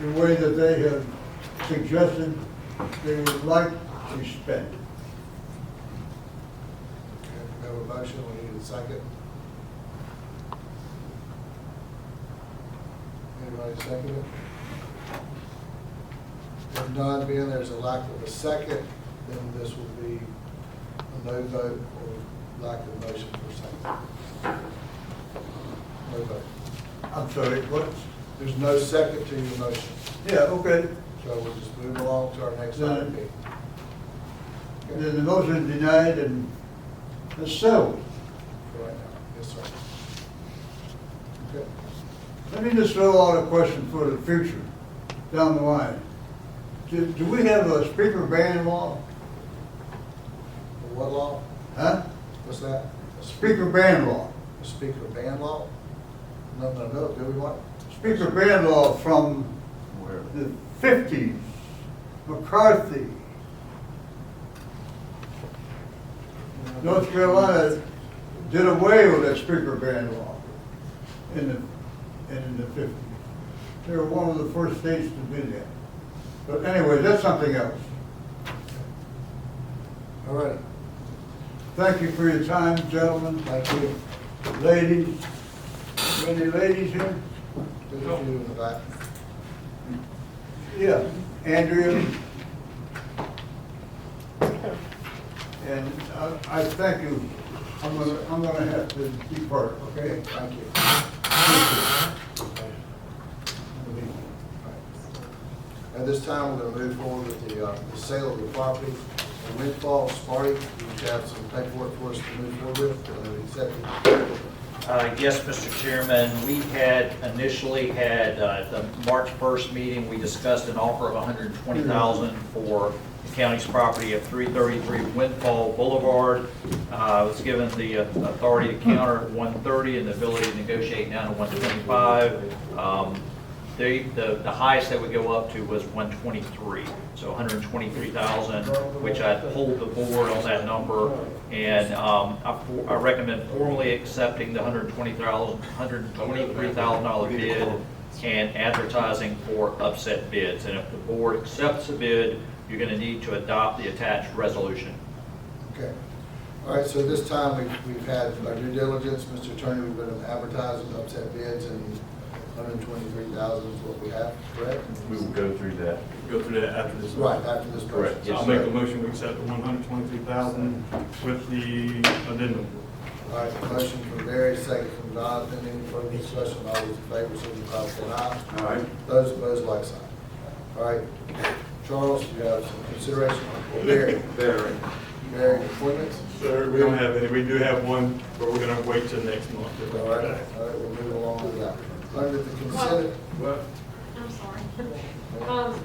the way that they have suggested they would like to spend. Okay, we have a motion, we need a second. Anybody second it? If none, being there's a lack of a second, then this will be a no vote or lack of motion for second. No vote. I'm sorry, what? There's no second to your motion, Yeah, okay. so we'll just move along to our next item. Then the motion is denied and it's settled. For right now, yes, sir. Okay. Let me just throw out a question for the future, down the line. Do we have a speaker ban law? What law? Huh? What's that? Speaker ban law. A speaker ban law? No, do we want? Speaker ban law from the 50s, McCarthy. North Carolina did away with that speaker ban law in the 50s. They were one of the first states to do that. But anyway, that's something else. All right. Thank you for your time, gentlemen. Thank you. Ladies. Any ladies here? There's a few in the back. Yeah, Andrea. And I thank you. I'm gonna have to depart, okay? Thank you. At this time, we're going to move forward with the sale of the property. And Windfall, Sparty, you have some paperwork for us to move forward with, accepted. Yes, Mr. Chairman, we had initially had, the March 1st meeting, we discussed an offer of $120,000 for the county's property at 333 Windfall Boulevard. I was given the authority to counter at 130 and the ability to negotiate down to 125. The highest they would go up to was 123, so 123,000, which I pulled the board on that number, and I recommend formally accepting the $123,000 bid and advertising for upset bids. And if the board accepts the bid, you're going to need to adopt the attached resolution. Okay. All right, so this time we've had our due diligence. Mr. Attorney, we've been advertising upset bids, and 123,000 is what we have, correct? We will go through that. Go through that after this. Right, after this. Correct. Yes, I'll sir. make a motion to accept the 123,000 with the addendum. All right, motion from Barry, second from Jonathan. Any further discussion? All those in favor, signify by saying aye. Aye. Those opposed, like sign. All right, Charles, you have some consideration. Barry, Barry, appointments? Sir, we don't have any. We do have one, but we're going to wait till next month. All right, we'll move along with that. Under the consent, What? I'm sorry.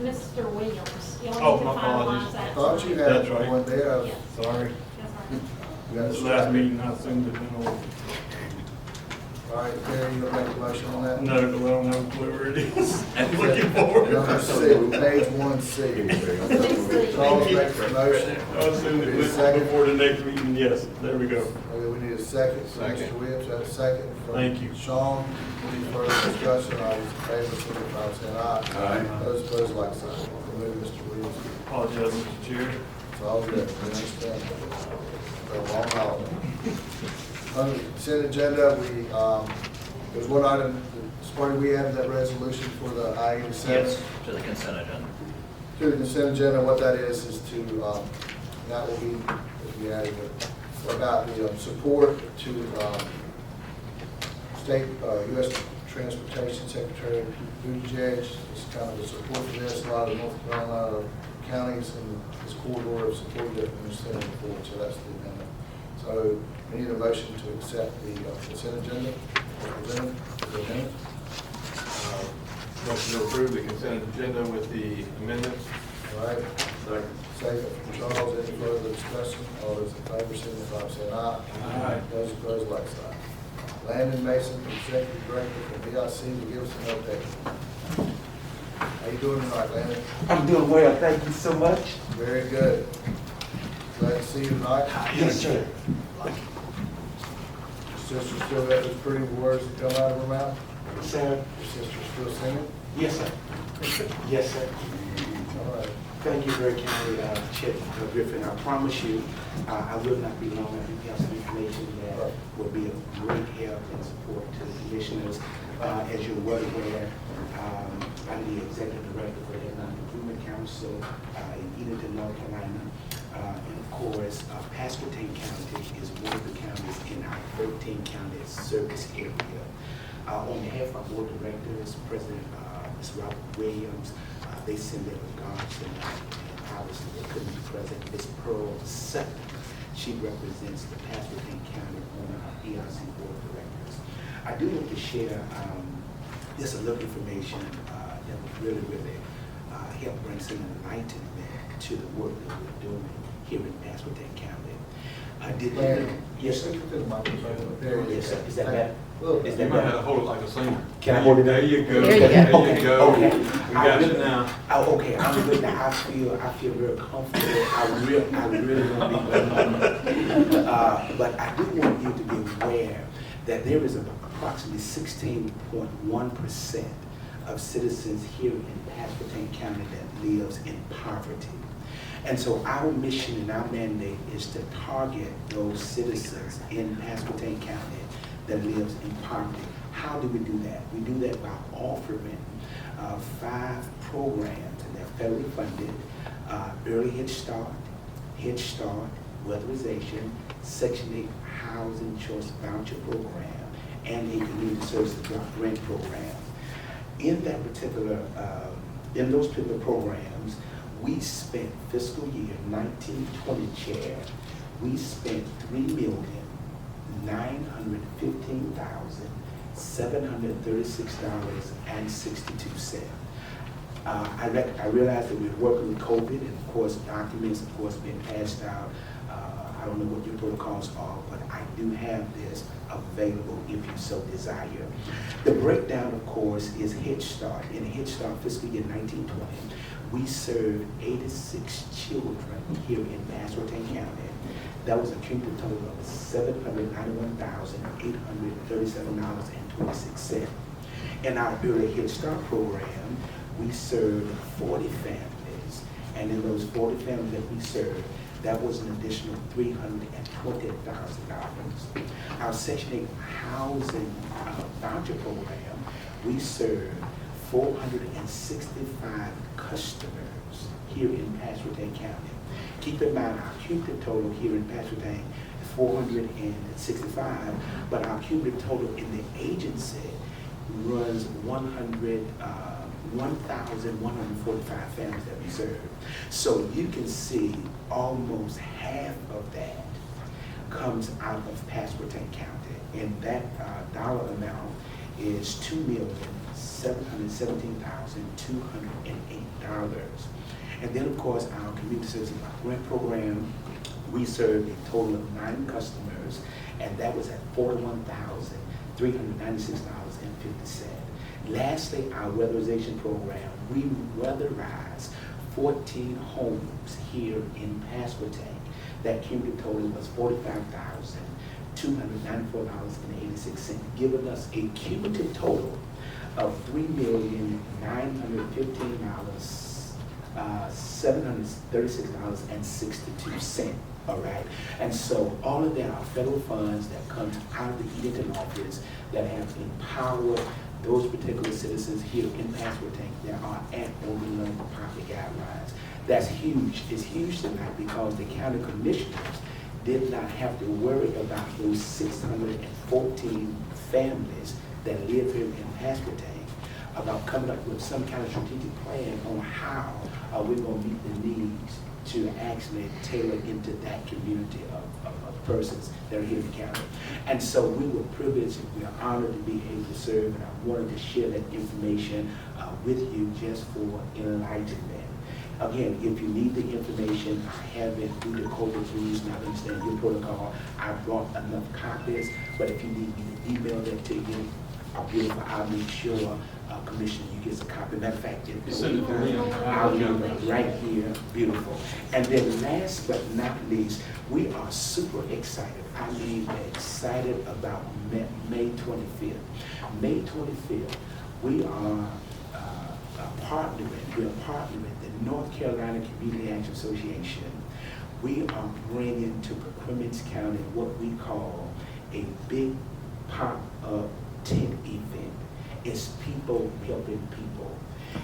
Mr. Williams, Oh, you'll need to my apologies. finalize that. thought you had That's right. one there. Yes. Sorry. That's right. You got This it. last meeting, I assumed it been over. All right, Barry, you gonna make a motion on that? No, I don't know where it is. I'm looking for it. Number 6, page 1C. Charles makes a motion. I assumed it Need a was second? before the next meeting, yes, there we go. Okay, we need a second from Mr. Williams, have a second from Thank you. Sean. Any further discussion? All those in favor, signify by saying aye. Aye. Those opposed, like sign. We'll move Mr. Williams. Apologize, Mr. Chair. It's all good, we understand. For a long holiday. On the consent agenda, there's one item, Sparty, we added that resolution for the I-87. Yes, to the consent agenda. To the consent agenda, what that is to And that will be added about the support to State, U.S. Transportation Secretary Buttigieg. It's kind of a support for this. A lot of North Carolina counties in this corridor have supported it and sent it forward, so that's the amendment. So we need a motion to accept the consent agenda. Motion to approve the consent agenda with the amendments. All right. Second from Charles. Any further discussion? All those in favor, signify by saying aye. Aye. Those opposed, like sign. Landon Mason, Executive Director for VIC, will give us an update. How you doing tonight, Landon? I'm doing well, thank you so much. Very good. Glad to see you tonight. Yes, sir. Your sister still got those pretty words that come out of her mouth? Sir? Your sister still singing? Yes, sir. Yes, sir. All right. Thank you very kindly, Chair Griffin. I promise you, I will not be long. I do have some information that will be of great help and support to the commissioners. As you're well aware, I'm the Executive Director for the Economic Improvement Council in Edenton, North Carolina. And of course, Pasquotank County is one of the counties in our 13-county service area. On behalf of our board of directors, President Ms. Robert Williams, they send their regards and obviously they couldn't be present. Ms. Pearl Sutton, she represents the Pasquotank County on our ERC board of directors. I do want to share just a little information that would really help bring some enlightenment to the work that we're doing here in Pasquotank County. Yes, sir. There you Yes, sir. go. Is that better? Is You that might have to better? hold it like a singer. Can I hold it? There you go. There you go. There you Okay, go. okay. We got you now. Oh, okay, I'm good now. I feel very comfortable. I really want to be but I do want you to be aware that there is approximately 16.1% of citizens here in Pasquotank County that lives in poverty. And so our mission and our mandate is to target those citizens in Pasquotank County that lives in poverty. How do we do that? We do that by offering 5 programs, and they're federally funded: Early Head Start, Weatherization, Section 8 Housing Choice Voucher Program, and a Community Services Block Grant Program. In that particular, in those particular programs, we spent fiscal year 1920 chair, we spent $3,915,736.62. I realize that we're working with COVID, and of course documents, of course, being passed out. I don't know what your protocols are, but I do have this available if you so desire. The breakdown, of course, is Head Start. In Head Start fiscal year 1920, we served 86 children here in Pasquotank County. That was a cumulative total of $791,837.26. In our Early Head Start program, we served 40 families, and in those 40 families that we served, that was an additional $320,000. Our Section 8 housing voucher program, we served 465 customers here in Pasquotank County. Keep in mind, our cumulative total here in Pasquotank is 465, but our cumulative total in the agency runs 1,145 families that we serve. So you can see almost half of that comes out of Pasquotank County, and that dollar amount is $2,717,208. And then, of course, our Community Services Block Grant Program, we served a total of 9 customers, and that was at $41,396.50. Lastly, our weatherization program, we weatherized 14 homes here in Pasquotank. That cumulative total was $45,294.86, giving us a cumulative total of $3,915,736.62. All right, and so all of that are federal funds that comes out of the Edenton office that have empowered those particular citizens here in Pasquotank that are at or below the poverty guidelines. That's huge. It's huge tonight because the county commissioners did not have to worry about those 614 families that live here in Pasquotank about coming up with some kind of strategic plan on how are we going to meet the needs to actually tailor into that community of persons that are here in the county. And so we were privileged and we are honored to be able to serve, and I wanted to share that information with you just for enlightenment. Again, if you need the information, I have it through the COVID rules, and I understand your protocol. I brought enough copies, but if you need me to email that to you, I'll make sure, Commissioner, you get a copy. Matter of fact, You send it to me. I'll leave it right here, beautiful. And then last but not least, we are super excited. I mean, excited about May 25th. May 25th, we are partnering the North Carolina Community Action Association. We are bringing to Perquimans County what we call a big pop-up tent event. It's people helping people.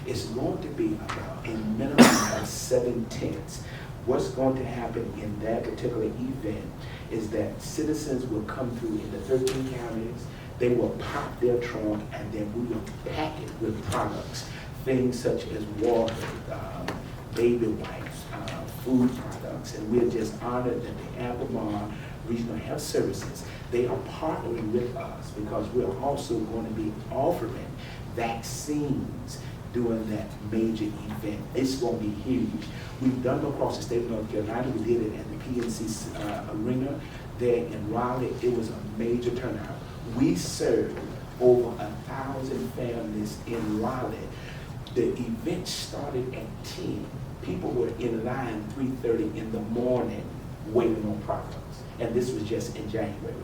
It's going to be about a minimum of 7 tents. What's going to happen in that particular event is that citizens will come through in the 13 counties, they will pop their trunk, and then we will pack it with products, things such as water, baby wipes, food products, and we're just honored that the Albemarle Regional Health Services, they are partnering with us because we're also going to be offering vaccines during that major event. It's going to be huge. We've done them across the state of North Carolina. We did it at the PNC Arena there in Raleigh. It was a major turnout. We served over 1,000 families in Raleigh. The event started at 10. People were in line 3:30 in the morning waiting on products. And this was just in January.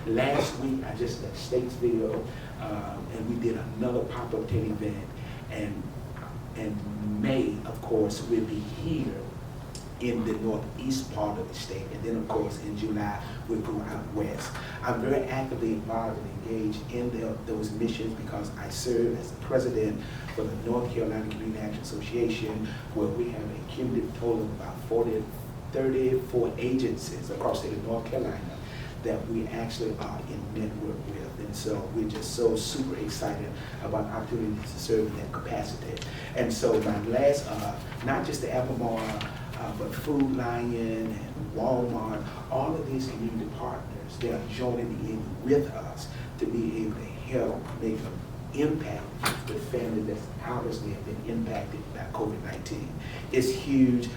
Last week, I just left Statesville, and we did another pop-up tent event. And May, of course, we'll be here in the northeast part of the state. And then, of course, in July, we'll go out west. I'm very actively involved and engaged in those missions because I serve as the president for the North Carolina Community Action Association, where we have a cumulative total of about 34 agencies across the state of North Carolina that we actually are in network with. And so we're just so super excited about opportunities to serve in that capacity. And so my last, not just the Albemarle, but Food Lion and Walmart, all of these community partners, they are joining in with us to be able to help make an impact with families that obviously have been impacted by COVID-19. It's huge.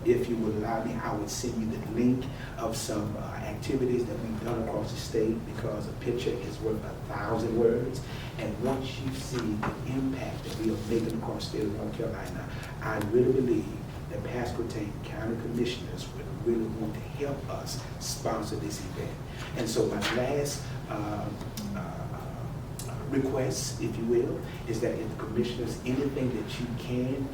If you would allow me, I would send you the link of some activities that we've done across the state because a picture is worth 1,000 words. And once you see the impact that we are making across the state of North Carolina, I really believe that Pasquotank County Commissioners would really want to help us sponsor this event. And so my last request, if you will, is that if the commissioners, anything that you can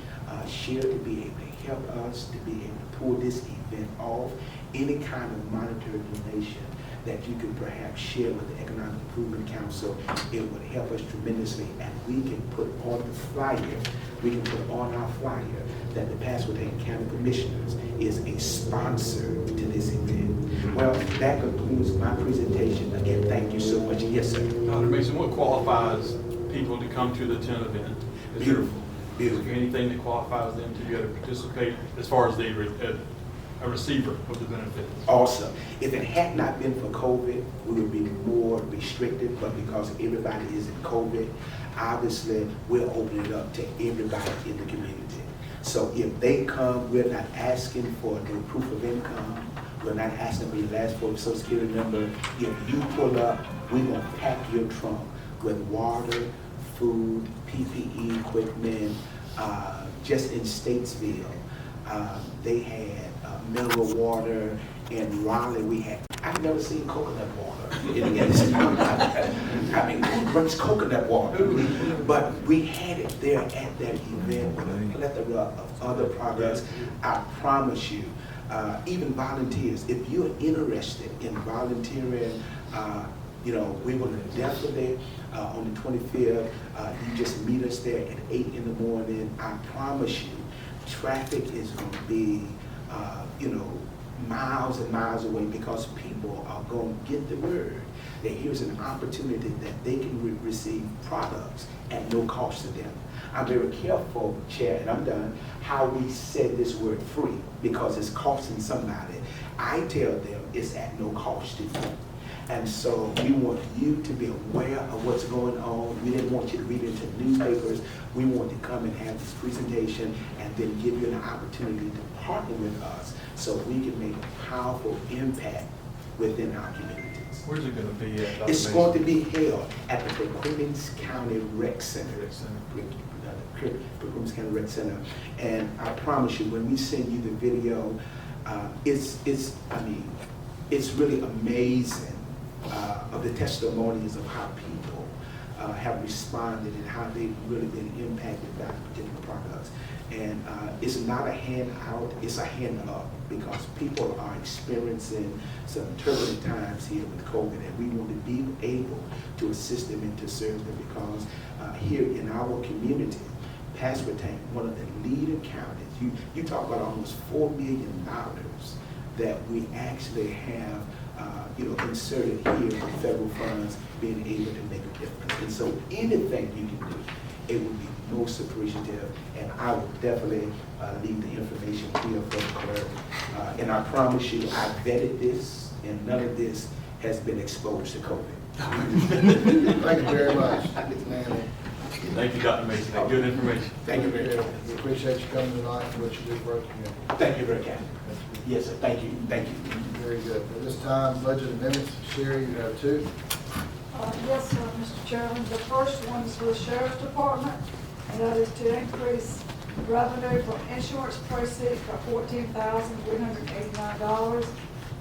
share to be able to help us to be able to pull this event off, any kind of monetary donation that you could perhaps share with the Economic Improvement Council, it would help us tremendously, and we can put on the flyer, we can put on our flyer that the Pasquotank County Commissioners is a sponsor to this event. Well, that concludes my presentation. Again, thank you so much. Yes, sir. Dr. Mason, what qualifies people to come to the tent event? Beautiful. Is there anything that qualifies them to be able to participate as far as a receiver of the benefits? Awesome. If it had not been for COVID, we would be more restricted, but because everybody is in COVID, obviously we'll open it up to everybody in the community. So if they come, we're not asking for no proof of income. We're not asking for your last 4 Social Security number. If you pull up, we're going to pack your trunk with water, food, PPE equipment. Just in Statesville, they had mineral water. In Raleigh, we had, I've never seen coconut water. I mean, who drinks coconut water? But we had it there at that event with a plethora of other products. I promise you, even volunteers, if you're interested in volunteering, you know, we're going to definitely, on the 25th, you just meet us there at 8 in the morning. I promise you, traffic is going to be, miles and miles away because people are going to get the word that here's an opportunity that they can receive products at no cost to them. I'm very careful, Chair, and I'm done, how we said this word free because it's costing somebody. I tell them it's at no cost to you. And so we want you to be aware of what's going on. We didn't want you to read into newspapers. We want to come and have this presentation and then give you an opportunity to partner with us so we can make a powerful impact within our communities. Where's it going to be at? Dr. It's Mason? going to be held at the Perkins County Rec Center. Perkins County Rec Center. And I promise you, when we send you the video, it's really amazing of the testimonies of how people have responded and how they've really been impacted by particular products. And it's not a hand out, it's a hand up, because people are experiencing some turbulent times here with COVID, and we want to be able to assist them and to serve them, because here in our community, Pasquotank, one of the leading counties, you talk about almost $4 million that we actually have inserted here with federal funds being able to make a difference. And so anything you can do, it would be most appreciative, and I will definitely leave the information here for the clerk. And I promise you, I vetted this, and none of this has been exposed to COVID. Thank you very much. Thank you, Dr. Mason. That's good information. Thank you very much. We appreciate you coming tonight and what you do for our community. Thank you very much. Yes, sir. Thank you. Thank you. Very good. At this time, budget amendments. Sherry, you have two. Yes, sir, Mr. Chairman. The first one is for the Sheriff's Department, and that is to increase revenue from insurance proceeds by $14,389,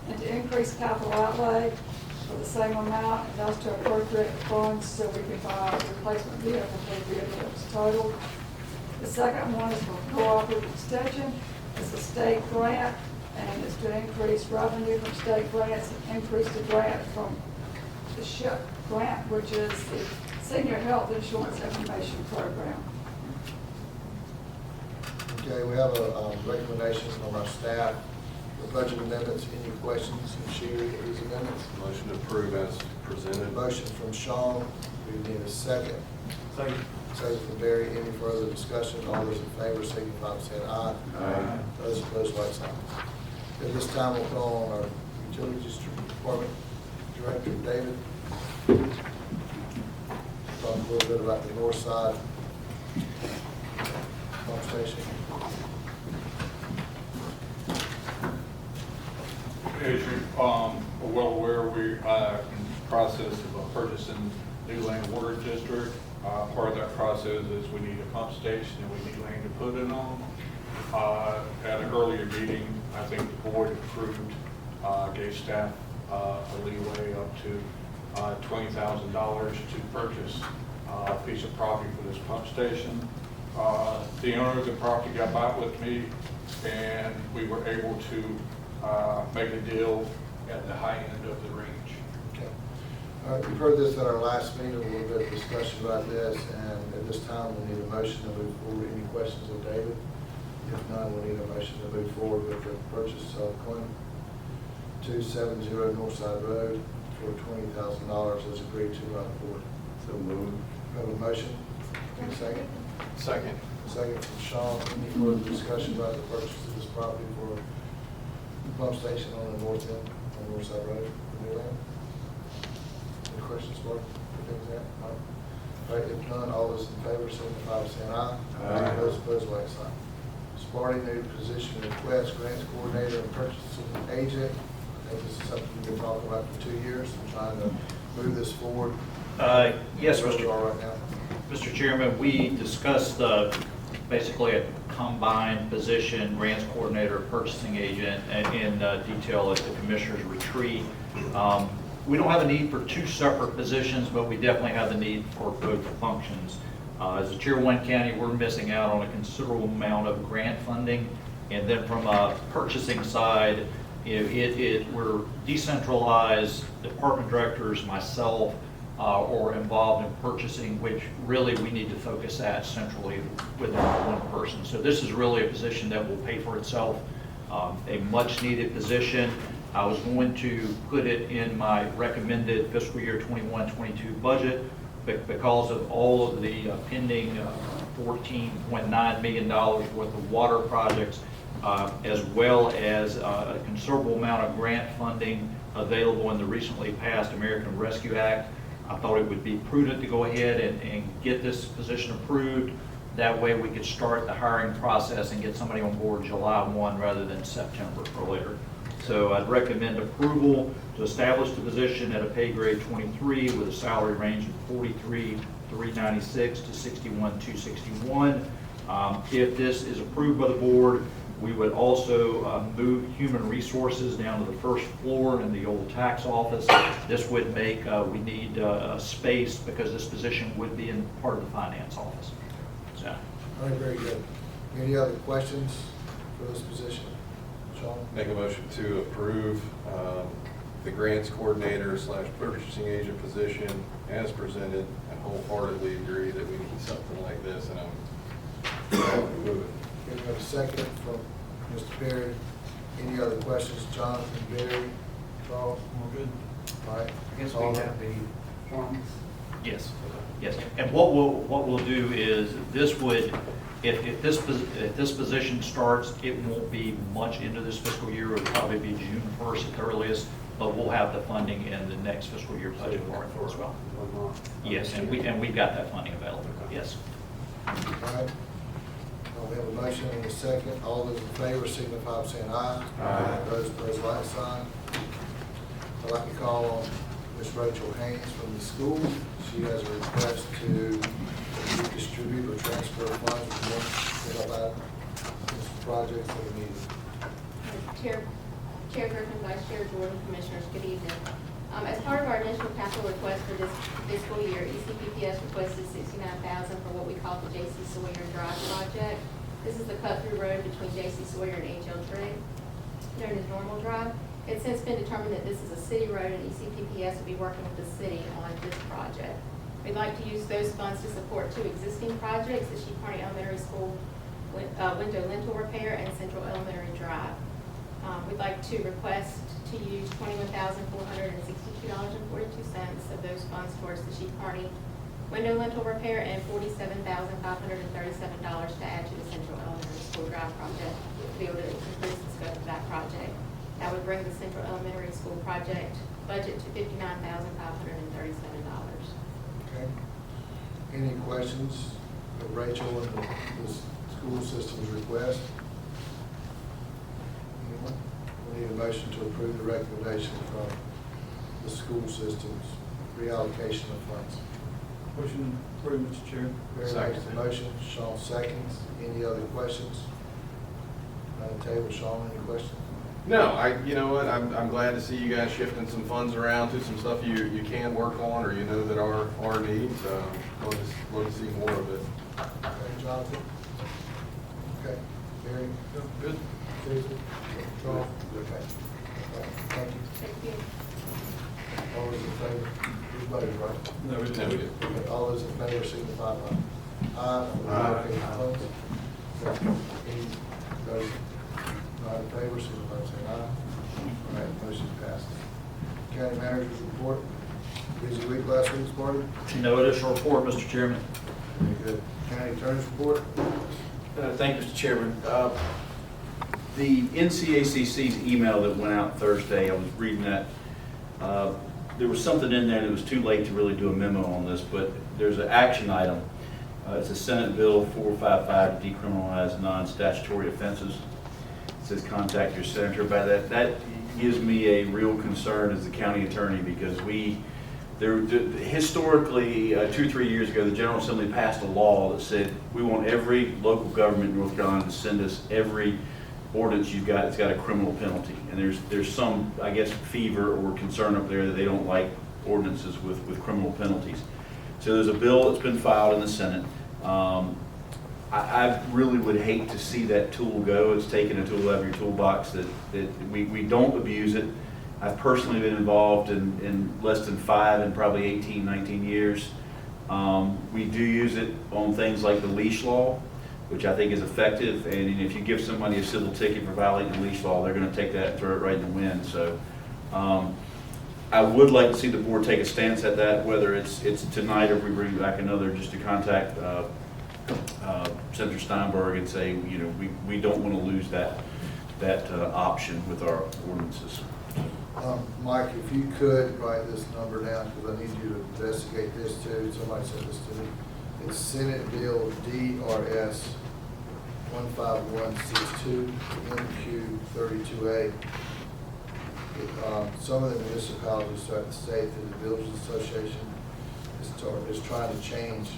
and to increase capital outlay for the same amount, and that's to appropriate funds so we can buy a replacement vehicle for the vehicle that was totaled. The second one is for cooperative extension. It's a state grant, and it's to increase revenue from state grants and increase the grant from the SHIP grant, which is the Senior Health Insurance Information Program. Okay, we have a recommendation from our staff for budget amendments. Any questions from Sherry for these amendments? Motion to approve as presented. Motion from Sean. We need a second. Second. Second from Barry. Any further discussion? All those in favor signify by saying aye. Aye. Those opposed, like sign. At this time, we'll call on our Utilities Department Director, David. Talk a little bit about the north side pump station. As you are well aware, we are in the process of purchasing new land water district. Part of that process is we need a pump station and we need land to put it on. At an earlier meeting, I think the board approved, gave staff a leeway up to $20,000 to purchase a piece of property for this pump station. The owner of the property got back with me, and we were able to make a deal at the high end of the range. Okay. You've heard this at our last meeting, a little bit of discussion about this, and at this time we'll need a motion to move forward. Any questions of David? If none, we'll need a motion to move forward with the purchase of Clinton 270 Northside Road for $20,000 as agreed to by the board. So moved. We have a motion. Any second? Second. Second from Sean. Any further discussion about the purchase of this property for the pump station on the north end, on Northside Road, for new land? Any questions, Mark? Anything like that? All right, if none, all those in favor signify by saying aye. Aye. Those opposed, like sign. Sparty, new position request, grants coordinator and purchasing agent. I think this is something we've been talking about for 2 years. We're trying to move this forward. Yes, Where we Mr. are right now. Mr. Chairman, we discussed basically a combined position, grants coordinator, purchasing agent, in detail at the Commissioner's retreat. We don't have a need for two separate positions, but we definitely have the need for both functions. As a Tier 1 county, we're missing out on a considerable amount of grant funding. And then from a purchasing side, we're decentralized, department directors, myself, or involved in purchasing, which really we need to focus that centrally within one person. So this is really a position that will pay for itself, a much-needed position. I was going to put it in my recommended fiscal year 21-22 budget, but because of all of the pending $14.9 million worth of water projects, as well as a considerable amount of grant funding available in the recently passed American Rescue Act, I thought it would be prudent to go ahead and get this position approved. That way we could start the hiring process and get somebody on board July 1 rather than September or later. So I'd recommend approval to establish the position at a pay grade 23 with a salary range of $43,396 to $61,261. If this is approved by the board, we would also move human resources down to the first floor in the old tax office. This would make, we need a space because this position would be in part of the finance office. So. All right, very good. Any other questions for this position? Sean? Make a motion to approve the grants coordinator / purchasing agent position as presented. I wholeheartedly agree that we need something like this, and I'm glad to move it. Okay, we have a second from Mr. Perry. Any other questions? Jonathan, Barry, Charles? We're good. All right. I guess we have the forms. Yes, yes. And what we'll do is this would, if this position starts, it won't be much into this fiscal year. It'll probably be June 1st at the earliest, but we'll have the funding in the next fiscal year budget for it as well. Yes, and we've got that funding available. Yes. All right. We have a motion and a second. All those in favor signify by saying aye. Aye. Those opposed, like sign. I'd like to call on Ms. Rachel Haynes from the school. She has a request to distribute or transfer funds from one to projects that are needed. Chair Griffin, Vice Chair Jordan, Commissioners, good evening. As part of our initial capital request for this fiscal year, ECPPS requested $69,000 for what we call the J.C. Sawyer Drive project. This is the cut-through road between J.C. Sawyer and H.L. Trigg, known as Normal Drive. It's since been determined that this is a city road, and ECPPS will be working with the city on this project. We'd like to use those funds to support two existing projects, the Sheep Harney Elementary School window lintel repair and Central Elementary Drive. We'd like to request to use $21,462.42 of those funds towards the Sheep Harney window lintel repair and $47,537 to add to the Central Elementary School Drive project to be able to increase the scope of that project. That would bring the Central Elementary School project budget to $59,537. Okay. Any questions of Rachel and the school system's request? Anyone? We need a motion to approve the recommendation from the school system's reallocation of funds. Motion approved, Mr. Chair. Barry makes the motion, Sean seconds. Any other questions? On the table, Sean, any questions? No, you know what, I'm glad to see you guys shifting some funds around to some stuff you can work on or you know that are needs. Love to see more of it. Okay, Jonathan? Okay, Barry? Good. Susan? Charles? Okay. Thank you. Thank you. All those in favor? You voted, right? No, we didn't. No, we did. Okay, all those in favor signify by aye. Aye. Okay, opposed? Any those not in favor signify by saying aye. All right, motion passed. County managers report. Busy week last week, Sparty? No additional report, Mr. Chairman. Very good. County attorney's report. Thank you, Mr. Chairman. The NCACC's email that went out Thursday, I was reading that. There was something in there that was too late to really do a memo on this, but there's an action item. It's a Senate Bill 455 to decriminalize non-statutory offenses. It says contact your senator about that. That gives me a real concern as the county attorney because historically, 2-3 years ago, the General Assembly passed a law that said we want every local government in North Carolina to send us every ordinance you've got that's got a criminal penalty. And there's some, I guess, fever or concern up there that they don't like ordinances with criminal penalties. So there's a bill that's been filed in the Senate. I really would hate to see that tool go. It's taking a tool out of your toolbox that we don't abuse it. I've personally been involved in less than 5 and probably 18, 19 years. We do use it on things like the leash law, which I think is effective. And if you give somebody a civil ticket for violating the leash law, they're going to take that and throw it right in the wind. So I would like to see the board take a stance at that, whether it's tonight or if we bring back another, just to contact Senator Steinberg and say, you know, we don't want to lose that option with our ordinances. Mike, if you could write this number down, because I need you to investigate this too. Somebody sent this to me. It's Senate Bill DRS 15162 MQ 32A. Some of the municipalities throughout the state through the Builders Association is trying to change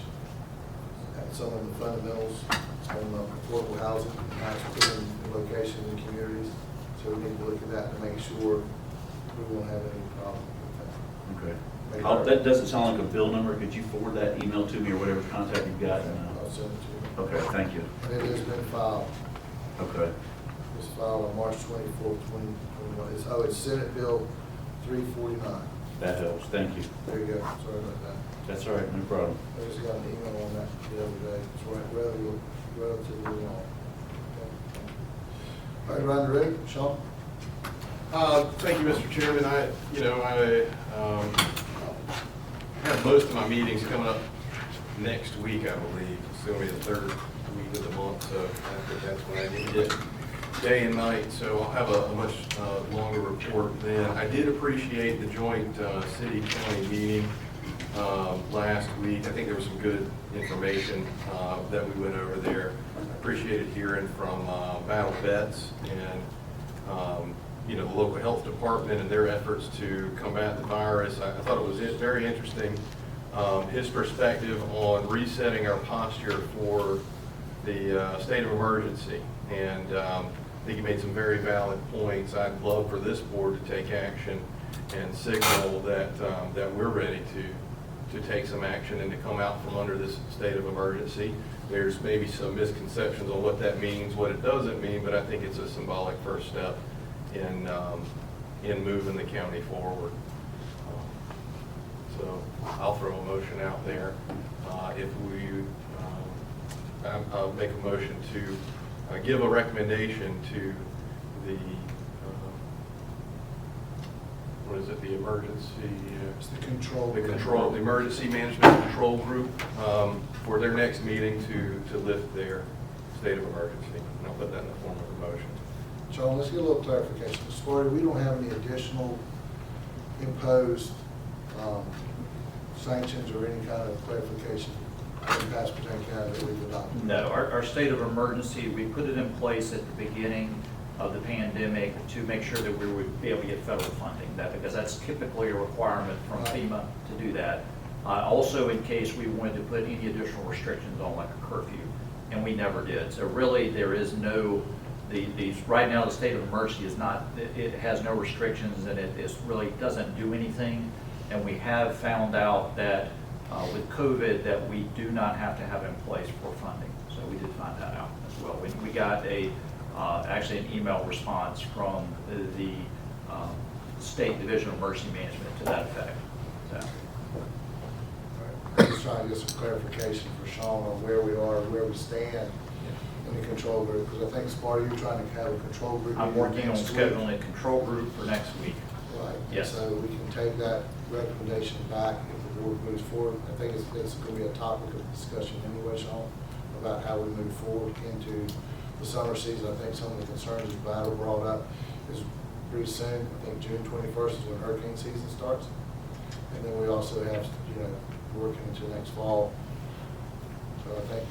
some of the fundamentals on affordable housing, actually in locations and communities. So we need to look at that to make sure we won't have any problem with that. Okay. That doesn't sound like a bill number. Could you forward that email to me or whatever contact you've got? I'll send it to you. Okay, thank you. And it has been filed. Okay. It was filed on March 24th, 2021. It's Senate Bill 349. That helps. Thank you. There you go. Sorry about that. That's all right. No problem. I just got an email on that the other day. It's relatively long. All right, Ron, ready? Sean? Thank you, Mr. Chairman. I have most of my meetings coming up next week, I believe. It's going to be the third week of the month, so I think that's when I need it day and night. So I'll have a much longer report then. I did appreciate the joint city-county meeting last week. I think there was some good information that we went over there. I appreciated hearing from Battle Vets and you know, the local health department and their efforts to combat the virus. I thought it was very interesting, his perspective on resetting our posture for the state of emergency. And I think he made some very valid points. I'd love for this board to take action and signal that that we're ready to take some action and to come out from under this state of emergency. There's maybe some misconceptions on what that means, what it doesn't mean, but I think it's a symbolic first step in moving the county forward. So I'll throw a motion out there. I'll make a motion to give a recommendation to the what is it? The emergency. It's the control. The emergency management control group for their next meeting to lift their state of emergency. And I'll put that in the form of a motion. John, let's get a little clarification. Sparty, we don't have any additional imposed sanctions or any kind of clarification in Pasquotank County that we've adopted? No, our state of emergency, we put it in place at the beginning of the pandemic to make sure that we would be able to get federal funding, because that's typically a requirement from FEMA to do that. Also, in case we wanted to put any additional restrictions on, like a curfew, and we never did. So really, there is no, right now the state of emergency is not, it has no restrictions, and it really doesn't do anything. And we have found out that with COVID that we do not have to have it in place for funding. So we did find that out as well. We got actually an email response from the State Division of Emergency Management to that effect. So. I'm just trying to get some clarification for Sean on where we are, where we stand in the control group, because I think, Sparty, you're trying to have a control group. I'm working on scheduling a control group for next week. Right. Yes. So we can take that recommendation back if the board moves forward. I think it's going to be a topic of discussion anyway, Sean, about how we move forward into the summer season. I think some of the concerns that Battle brought up is pretty soon. I think June 21st is when hurricane season starts. And then we also have, working into next fall. So I think,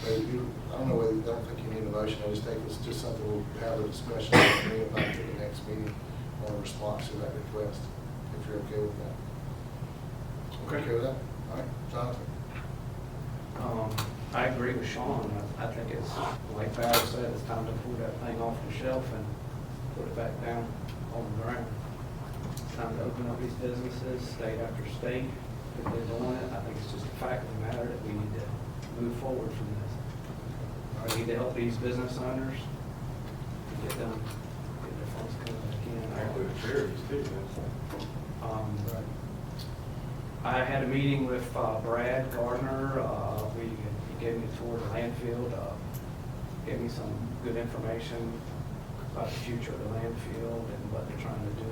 I don't know whether, I don't think you need a motion. I just think it's just something we'll have a discussion about at the next meeting on a response to that request, if you're okay with that. Okay with that? All right, Jonathan? I agree with Sean. I think it's, like Barry said, it's time to pull that thing off the shelf and put it back down on the ground. It's time to open up these businesses, state after state. If they're doing it, I think it's just a fact of the matter that we need to move forward from this. We need to help these business owners get them, get their funds coming back in. Include charities too, I had a meeting with Brad Gardner. He gave me a tour of the landfill, gave me some good information about the future of the landfill and what they're trying to do.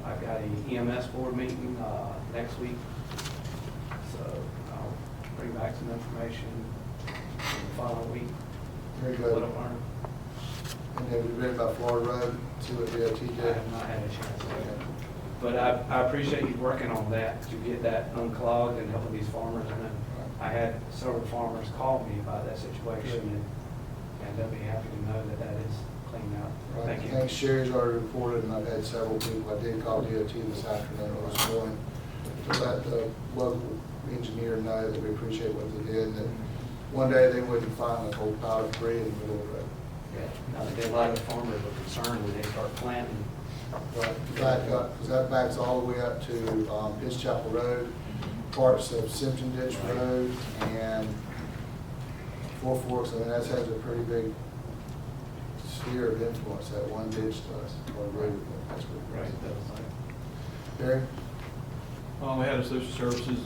I've got a EMS board meeting next week, so I'll bring back some information in the following week. Very What good. I've learned. And have you read about Florida Road, see what DOT I did? have not had a chance yet. But I appreciate you working on that to get that unclogged and helping these farmers. And then I had several farmers call me about that situation, and they'll be happy to know that that is cleaned out. Right. Thank you. Thanks, Sherry's already reported, and I've had several people, I did call DOT this afternoon or this morning to let the local engineer know that we appreciate what they did, and that one day they wouldn't find the whole pile of debris in the middle of the road. Yeah, now that a lot of farmers are concerned when they start planting. Back up, because that backs all the way up to Pitts Chapel Road, parts of Simpson Ditch Road, and Four Forks. I mean, that has a pretty big sphere of influence, that one ditch to us, or road. That's what it is. Barry? We had a social services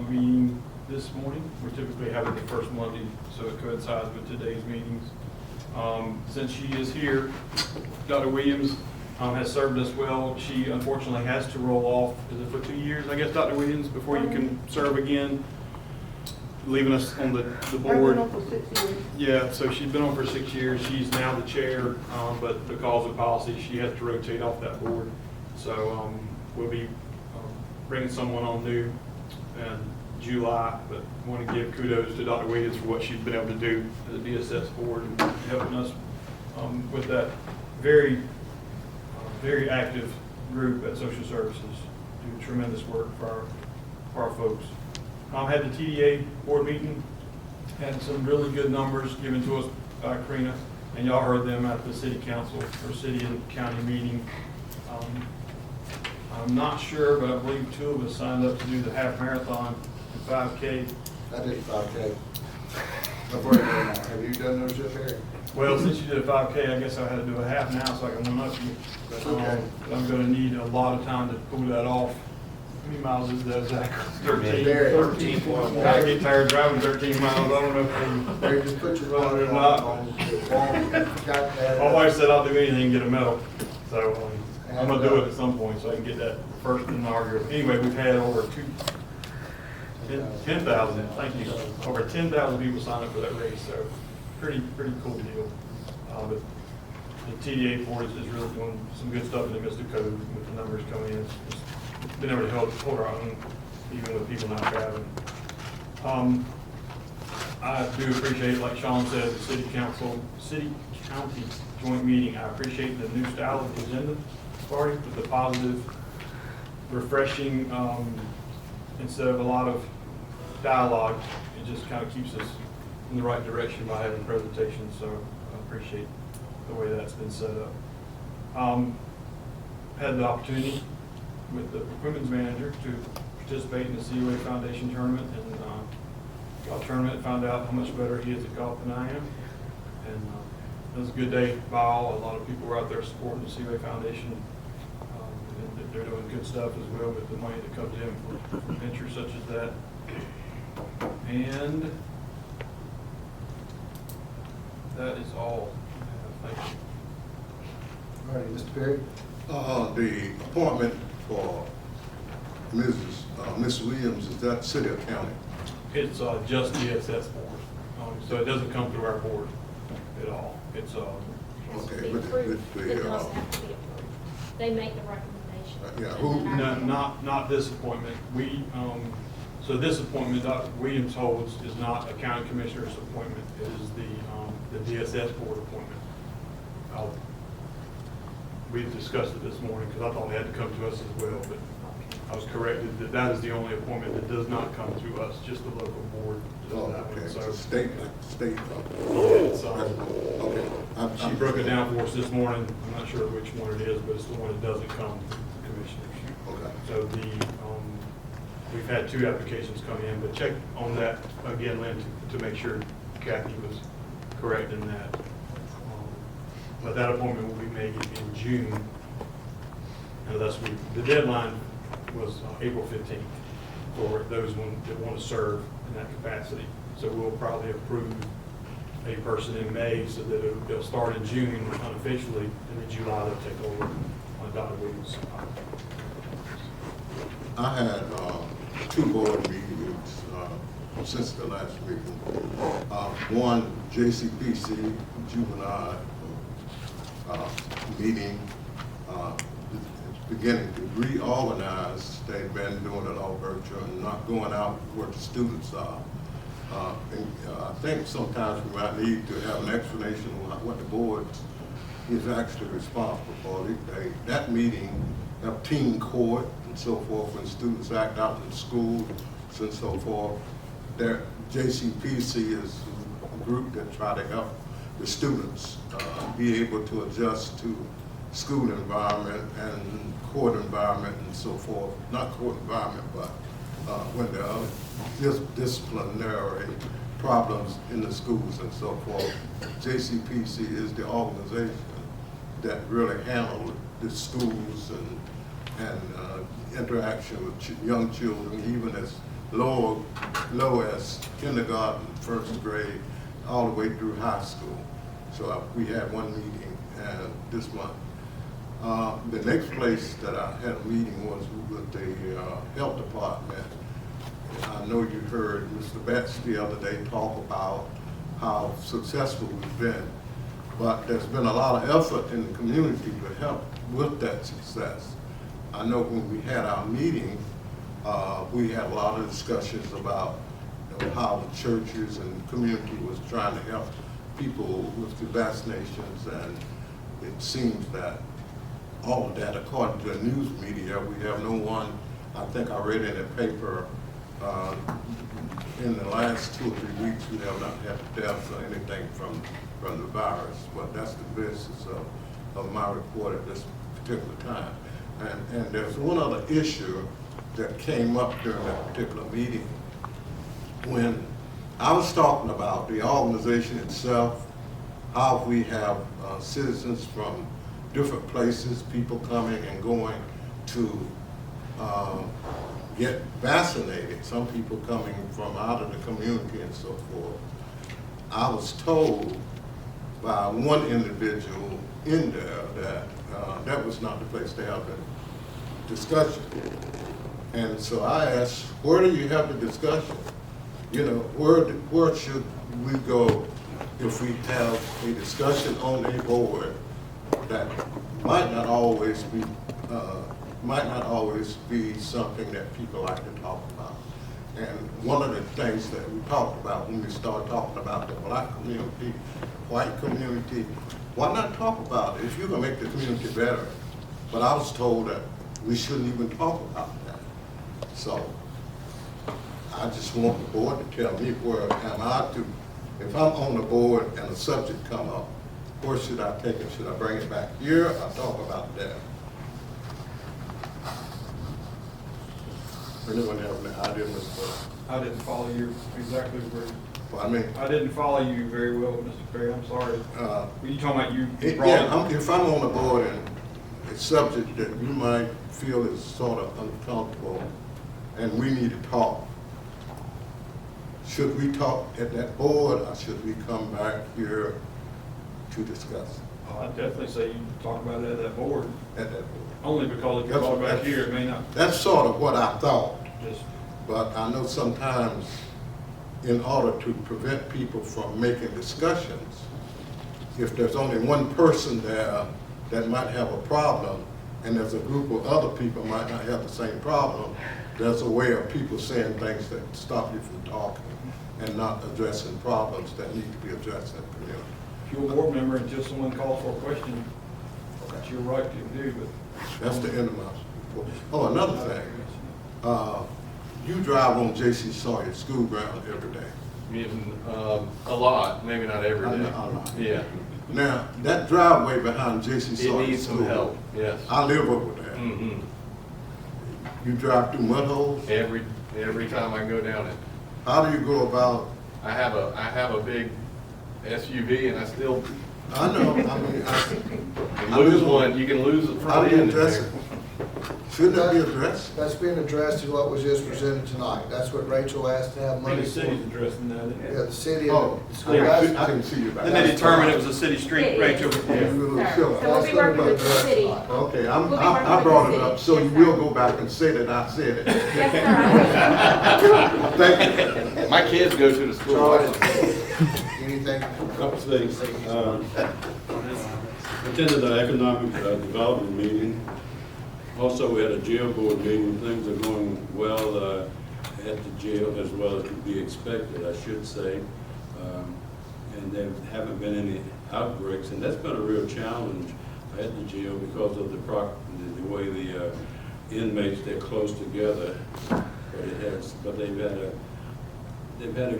meeting this morning. We typically have it the first Monday, so it coincides with today's meetings. Since she is here, Dr. Williams has served us well. She unfortunately has to roll off, is it for 2 years, I guess, Dr. Williams, before you can serve again, leaving us on the board. I've been on for 6 years. Yeah, so she's been on for 6 years. She's now the chair, but because of policy, she has to rotate off that board. So we'll be bringing someone on new in July, but want to give kudos to Dr. Williams for what she's been able to do as a DSS board and helping us with that very active group at Social Services. Do tremendous work for our folks. Had the TDA board meeting, had some really good numbers given to us by Karina, and y'all heard them at the city council or city and county meeting. I'm not sure, but I believe 2 of us signed up to do the half marathon and 5K. I did 5K. Have you done those yet, Barry? Well, since you did a 5K, I guess I had to do a half now so I can one up you. That's okay. I'm gonna need a lot of time to pull that off. How many miles is that exactly? 13. Barry. 13. I get tired driving 13 miles. I don't know if Barry, just put your Well, phone they're on. not. Got that. my wife said I'll do anything to get a medal. So I'm gonna do it at some point so I can get that first inaugural. Anyway, we've had over 10,000, thank you, over 10,000 people signed up for that race, so pretty cool deal. But the TDA board is really doing some good stuff in the midst of COVID with the numbers coming in. It's been able to hold our own, even with people not traveling. I do appreciate, like Sean said, the city-county joint meeting. I appreciate the new style of the agenda party with the positive, refreshing, instead of a lot of dialogue. It just kind of keeps us in the right direction by having presentations, so I appreciate the way that's been set up. Had the opportunity with the women's manager to participate in the COA Foundation tournament and golf tournament, found out how much better he is at golf than I am. And it was a good day by all. A lot of people were out there supporting the COA Foundation. And they're doing good stuff as well with the money that comes in for ventures such as that. And that is all. Thank you. All right, Mr. Perry? The appointment for Miss Williams, is that city or county? It's just DSS board, so it doesn't come through our board at all. It's Okay, It doesn't have to be approved. They make the recommendation. Yeah, And who- then our- not this appointment. So this appointment, Dr. Williams holds, is not a county commissioner's appointment. It is the DSS board appointment. We discussed it this morning because I thought it had to come to us as well, but I was corrected that that is the only appointment that does not come to us, just the local board does Oh, that okay, one. so So state. it's, Okay. she broke it down for us this morning. I'm not sure which one it is, but it's the one that doesn't come to the commissioners. Okay. So we've had 2 applications come in, but check on that again, Lynn, to make sure Kathy was correct in that. But that appointment will be made in June. And thus the deadline was April 15th for those that want to serve in that capacity. So we'll probably approve a person in May so that they'll start in June unofficially, and in July they'll take over on Dr. Williams. I had two board meetings since the last meeting. One JCPC juvenile meeting. It's beginning to reorganize. They've been doing it all virtual and not going out where the students are. I think sometimes we might need to have an explanation of what the board is actually responsible for. That meeting have team court and so forth when students act out in schools and so forth. Their JCPC is a group that try to help the students be able to adjust to school environment and court environment and so forth. Not court environment, but when there are disciplinary problems in the schools and so forth. JCPC is the organization that really handles the schools and interaction with young children, even as low as kindergarten, first grade, all the way through high school. So we had one meeting this month. The next place that I had a meeting was with the health department. I know you heard Mr. Betts the other day talk about how successful we've been, but there's been a lot of effort in the community to help with that success. I know when we had our meeting, we had a lot of discussions about how the churches and the community was trying to help people with the vaccinations, and it seems that all of that, according to the news media, we have no one, I think I read in the paper, in the last 2 or 3 weeks, we have not had deaths or anything from the virus, but that's the basis of my report at this particular time. And there's one other issue that came up during that particular meeting. When I was talking about the organization itself, how we have citizens from different places, people coming and going to get vaccinated, some people coming from out of the community and so forth. I was told by one individual in there that that was not the place to have the discussion. And so I asked, where do you have the discussion? You know, where should we go if we have a discussion on a board that might not always be something that people like to talk about? And one of the things that we talked about when we started talking about the black community, white community, why not talk about it if you're gonna make the community better? But I was told that we shouldn't even talk about that. So I just want the board to tell me where am I to, if I'm on the board and a subject come up, where should I take it? Should I bring it back here or talk about that? Anyone have any idea, Mr. I didn't follow you exactly where. Well, I mean, I didn't follow you very well, Mr. Perry. I'm sorry. Were you talking about you? If I'm on the board and a subject that you might feel is sort of uncomfortable and we need to talk, should we talk at that board or should we come back here to discuss? I'd definitely say you talk about it at that board. At that board. Only because if you talk back here, it may not. That's sort of what I thought. Just, but I know sometimes in order to prevent people from making discussions, if there's only one person there that might have a problem and there's a group of other people might not have the same problem, there's a way of people saying things that stop you from talking and not addressing problems that need to be addressed in the community. if you're a board member until someone calls for a question, that's your right to do, but. That's the end of my report. Oh, another thing. You drive on J.C. Sawyer school ground every day. A lot, maybe not every day. A lot. Yeah. Now, that driveway behind J.C. Sawyer It needs some school, help, yes. I live over there. Mm-hmm. You drive through mud holes? Every time I go down it. How do you go about? I have a big SUV and I still I know, I mean, You can lose it how from do the you end. address it? Shouldn't that be addressed? That's being addressed in what was just presented tonight. That's what Rachel asked to have money The for. city's addressing that. Yeah, the city and Oh, the I school. didn't see you back. Then they determined it was a city street, Rachel. Yeah, you little Sir, silly. so we'll be working with the city. Okay, We'll be working I with brought the it up, city. so Yes, you sir. will go back and say that I said it. Yes, sir. Thank you. My kids go to the school. Anything? Couple things. Attended the economic development meeting. Also, we had a jail board meeting. Things are going well at the jail as well as could be expected, I should say. And there haven't been any outbreaks, and that's been a real challenge at the jail because of the way the inmates, they're close together. But they've had a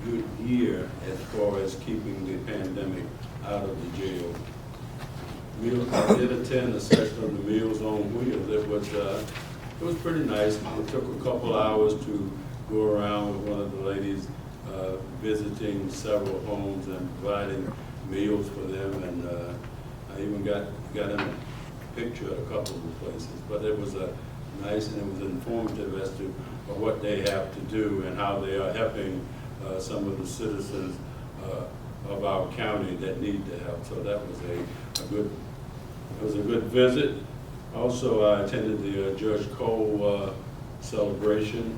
good year as far as keeping the pandemic out of the jail. I did attend a session of the Meals on Wheels. It was pretty nice. It took a couple hours to go around with one of the ladies, visiting several homes and providing meals for them. And I even got in a picture at a couple of the places. But it was nice, and it was informative as to what they have to do and how they are helping some of the citizens of our county that need the help. So that was a good visit. Also, I attended the Judge Cole celebration.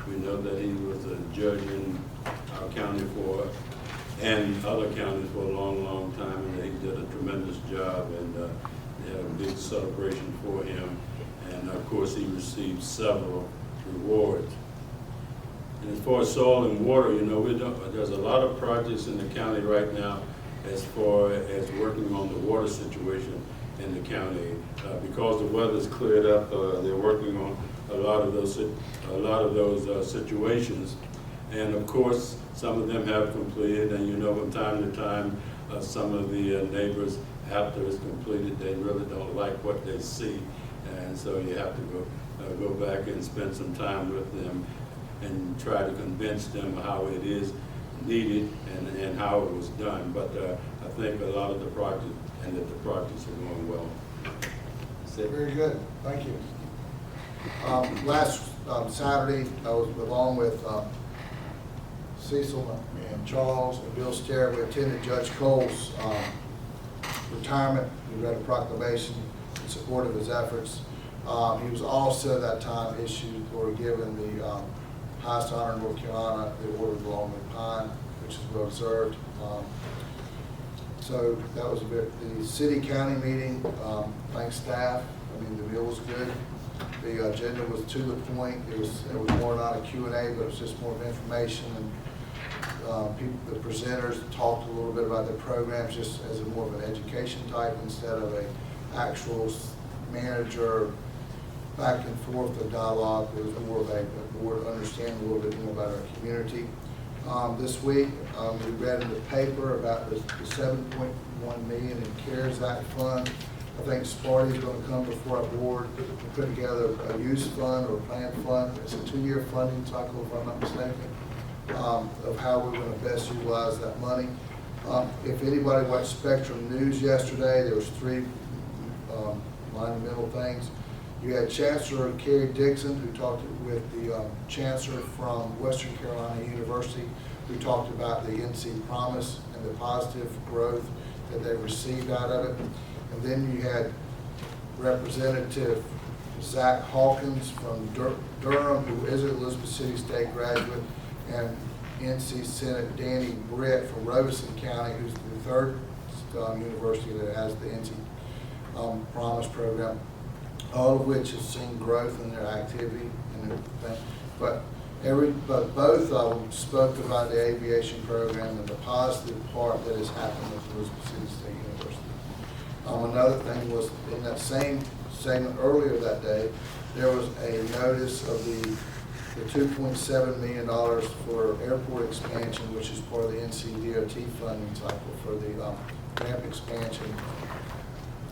We know that he was a judge in our county and other counties for a long, long time, and he did a tremendous job, and they had a big celebration for him. And of course, he received several rewards. And as far as soil and water, there's a lot of projects in the county right now as far as working on the water situation in the county. Because the weather's cleared up, they're working on a lot of those situations. And of course, some of them have completed, and from time to time, some of the neighbors, after it's completed, they really don't like what they see. And so you have to go back and spend some time with them and try to convince them how it is needed and how it was done. But I think a lot of the projects are going well. That's it. Very good, thank you. Last Saturday, I was along with Cecil and Charles and Bill Sterr. We attended Judge Cole's retirement. We read a proclamation in support of his efforts. He was also at that time issued or given the highest honor in North Carolina, the Order of the Long Pine, which is well deserved. So that was the city county meeting. Thanks staff. I mean, the meal was good. The agenda was to the point. It was more not a Q&A, but it was just more of information. And the presenters talked a little bit about their programs just as more of an education type instead of a actual manager back and forth of dialogue. It was more of a board understanding a little bit more about our community. This week, we read in the paper about the $7.1 million in CARES Act fund. I think Sparty's going to come before our board and put together a use fund or a planned fund. It's a 2-year funding cycle, if I'm not mistaken, of how we're going to best utilize that money. If anybody watched Spectrum News yesterday, there was 3 monumental things. You had Chancellor Kerry Dixon, who talked with the Chancellor from Western Carolina University, who talked about the NC Promise and the positive growth that they received out of it. And then you had Representative Zach Hawkins from Durham, who is an Elizabeth City State graduate, and NC Senate Danny Britt from Robeson County, who's the 3rd university that has the NC Promise program, all of which has seen growth in their activity and everything. But both of them spoke about the aviation program and the positive part that has happened with Elizabeth City State University. Another thing was in that same segment earlier that day, there was a notice of the $2.7 million for airport expansion, which is part of the NCDOT funding cycle for the ramp expansion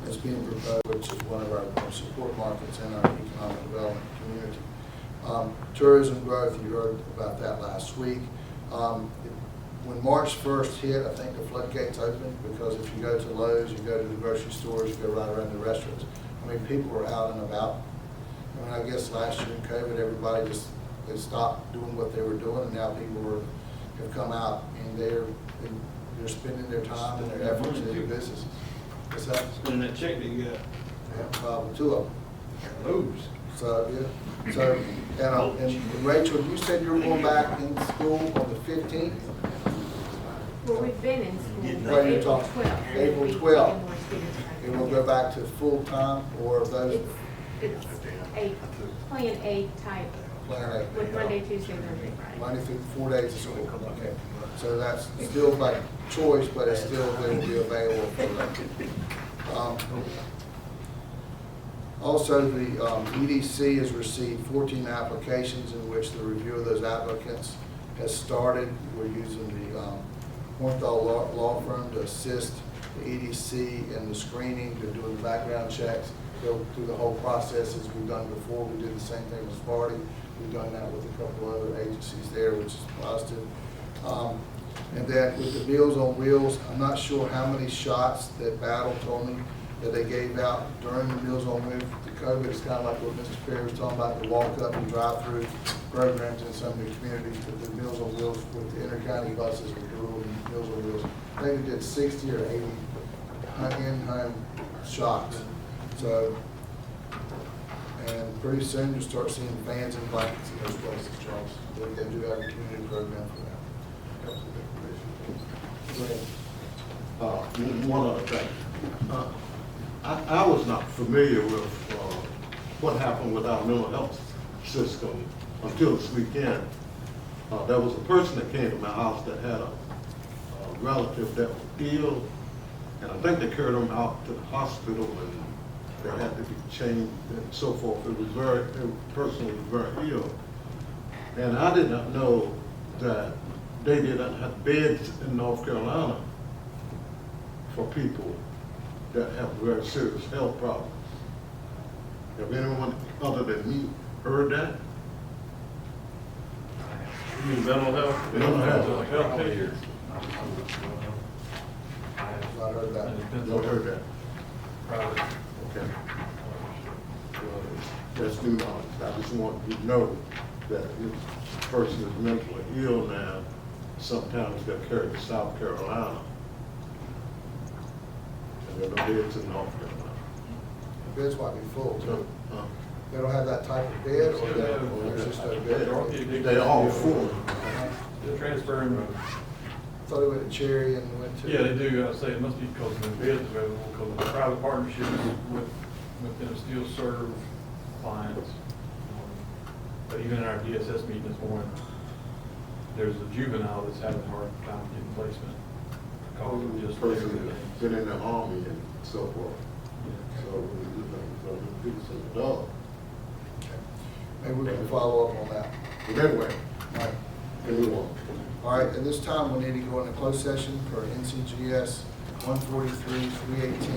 that's being proposed, which is one of our support markets in our economic development community. Tourism growth, you heard about that last week. when March 1st hit, I think the floodgates opened, because if you go to Lowe's, you go to the grocery stores, you go right around the restaurants. I mean, people were out and about. I mean, I guess last year in COVID, everybody just, they stopped doing what they were doing, and now people have come out, and they're spending their time and their efforts in their businesses. What's that? Spending that check that you got. Yeah, probably two of them. Those. So, yeah, so, and Rachel, you said you were going back in school on the 15th? Well, we've been in school, What but are you April talking- 12th. and then April we 12th. get more students. And we'll go back to full-time, or those It's a Plan A type plan A? with Monday, Tuesday, Thursday, Friday. Monday through 4 days of school, okay. So that's still by choice, but it's still, they will be available for them. Also, the EDC has received 14 applications in which the review of those applicants has started. We're using the Courthouse law firm to assist the EDC in the screening, to doing the background checks, go through the whole process as we've done before. We did the same thing with Sparty. We've done that with a couple other agencies there, which is positive. And then with the Meals on Wheels, I'm not sure how many shots that Battle told me that they gave out during the Meals on Wheels. The COVID is kind of like what Mr. Perry was talking about, the walk up and drive through programs in some of the communities. But the Meals on Wheels with the inter-county buses were doing Meals on Wheels. I think we did 60 or 80 in-home shots. So, and pretty soon you'll start seeing fans and blankets in those places, Charles. They do have a community program for that. Go ahead. One other thing. I was not familiar with what happened with our mental health system until this weekend. There was a person that came to my house that had a relative that was ill, and I think they carried him out to the hospital, and there had to be changed and so forth. The person was very ill. And I did not know that they didn't have beds in North Carolina for people that have very serious health problems. Have anyone other than me heard that? You mean mental health? Mental health. Health care. Not heard that. Don't heard that. Private. Okay. That's new knowledge. I just want you to know that if a person is mentally ill now, sometimes they're carried to South Carolina. And there are no beds in North Carolina. The beds might be full too. Huh? They don't have that type of bed, or there's just no bed? They all full. They're transferring. I thought they went to Cherry and went to. Yeah, they do. I say it must be because the beds available, because of the private partnerships within still serve clients. But even in our DSS meeting this morning, there's a juvenile that's having a hard time getting placement. Because of just Person everything. that's been in the army and so forth. So we do some adult. Maybe we can follow up on that. But anyway, All right. can move on. All right, at this time, we need to go into closed session for NCGS 143-318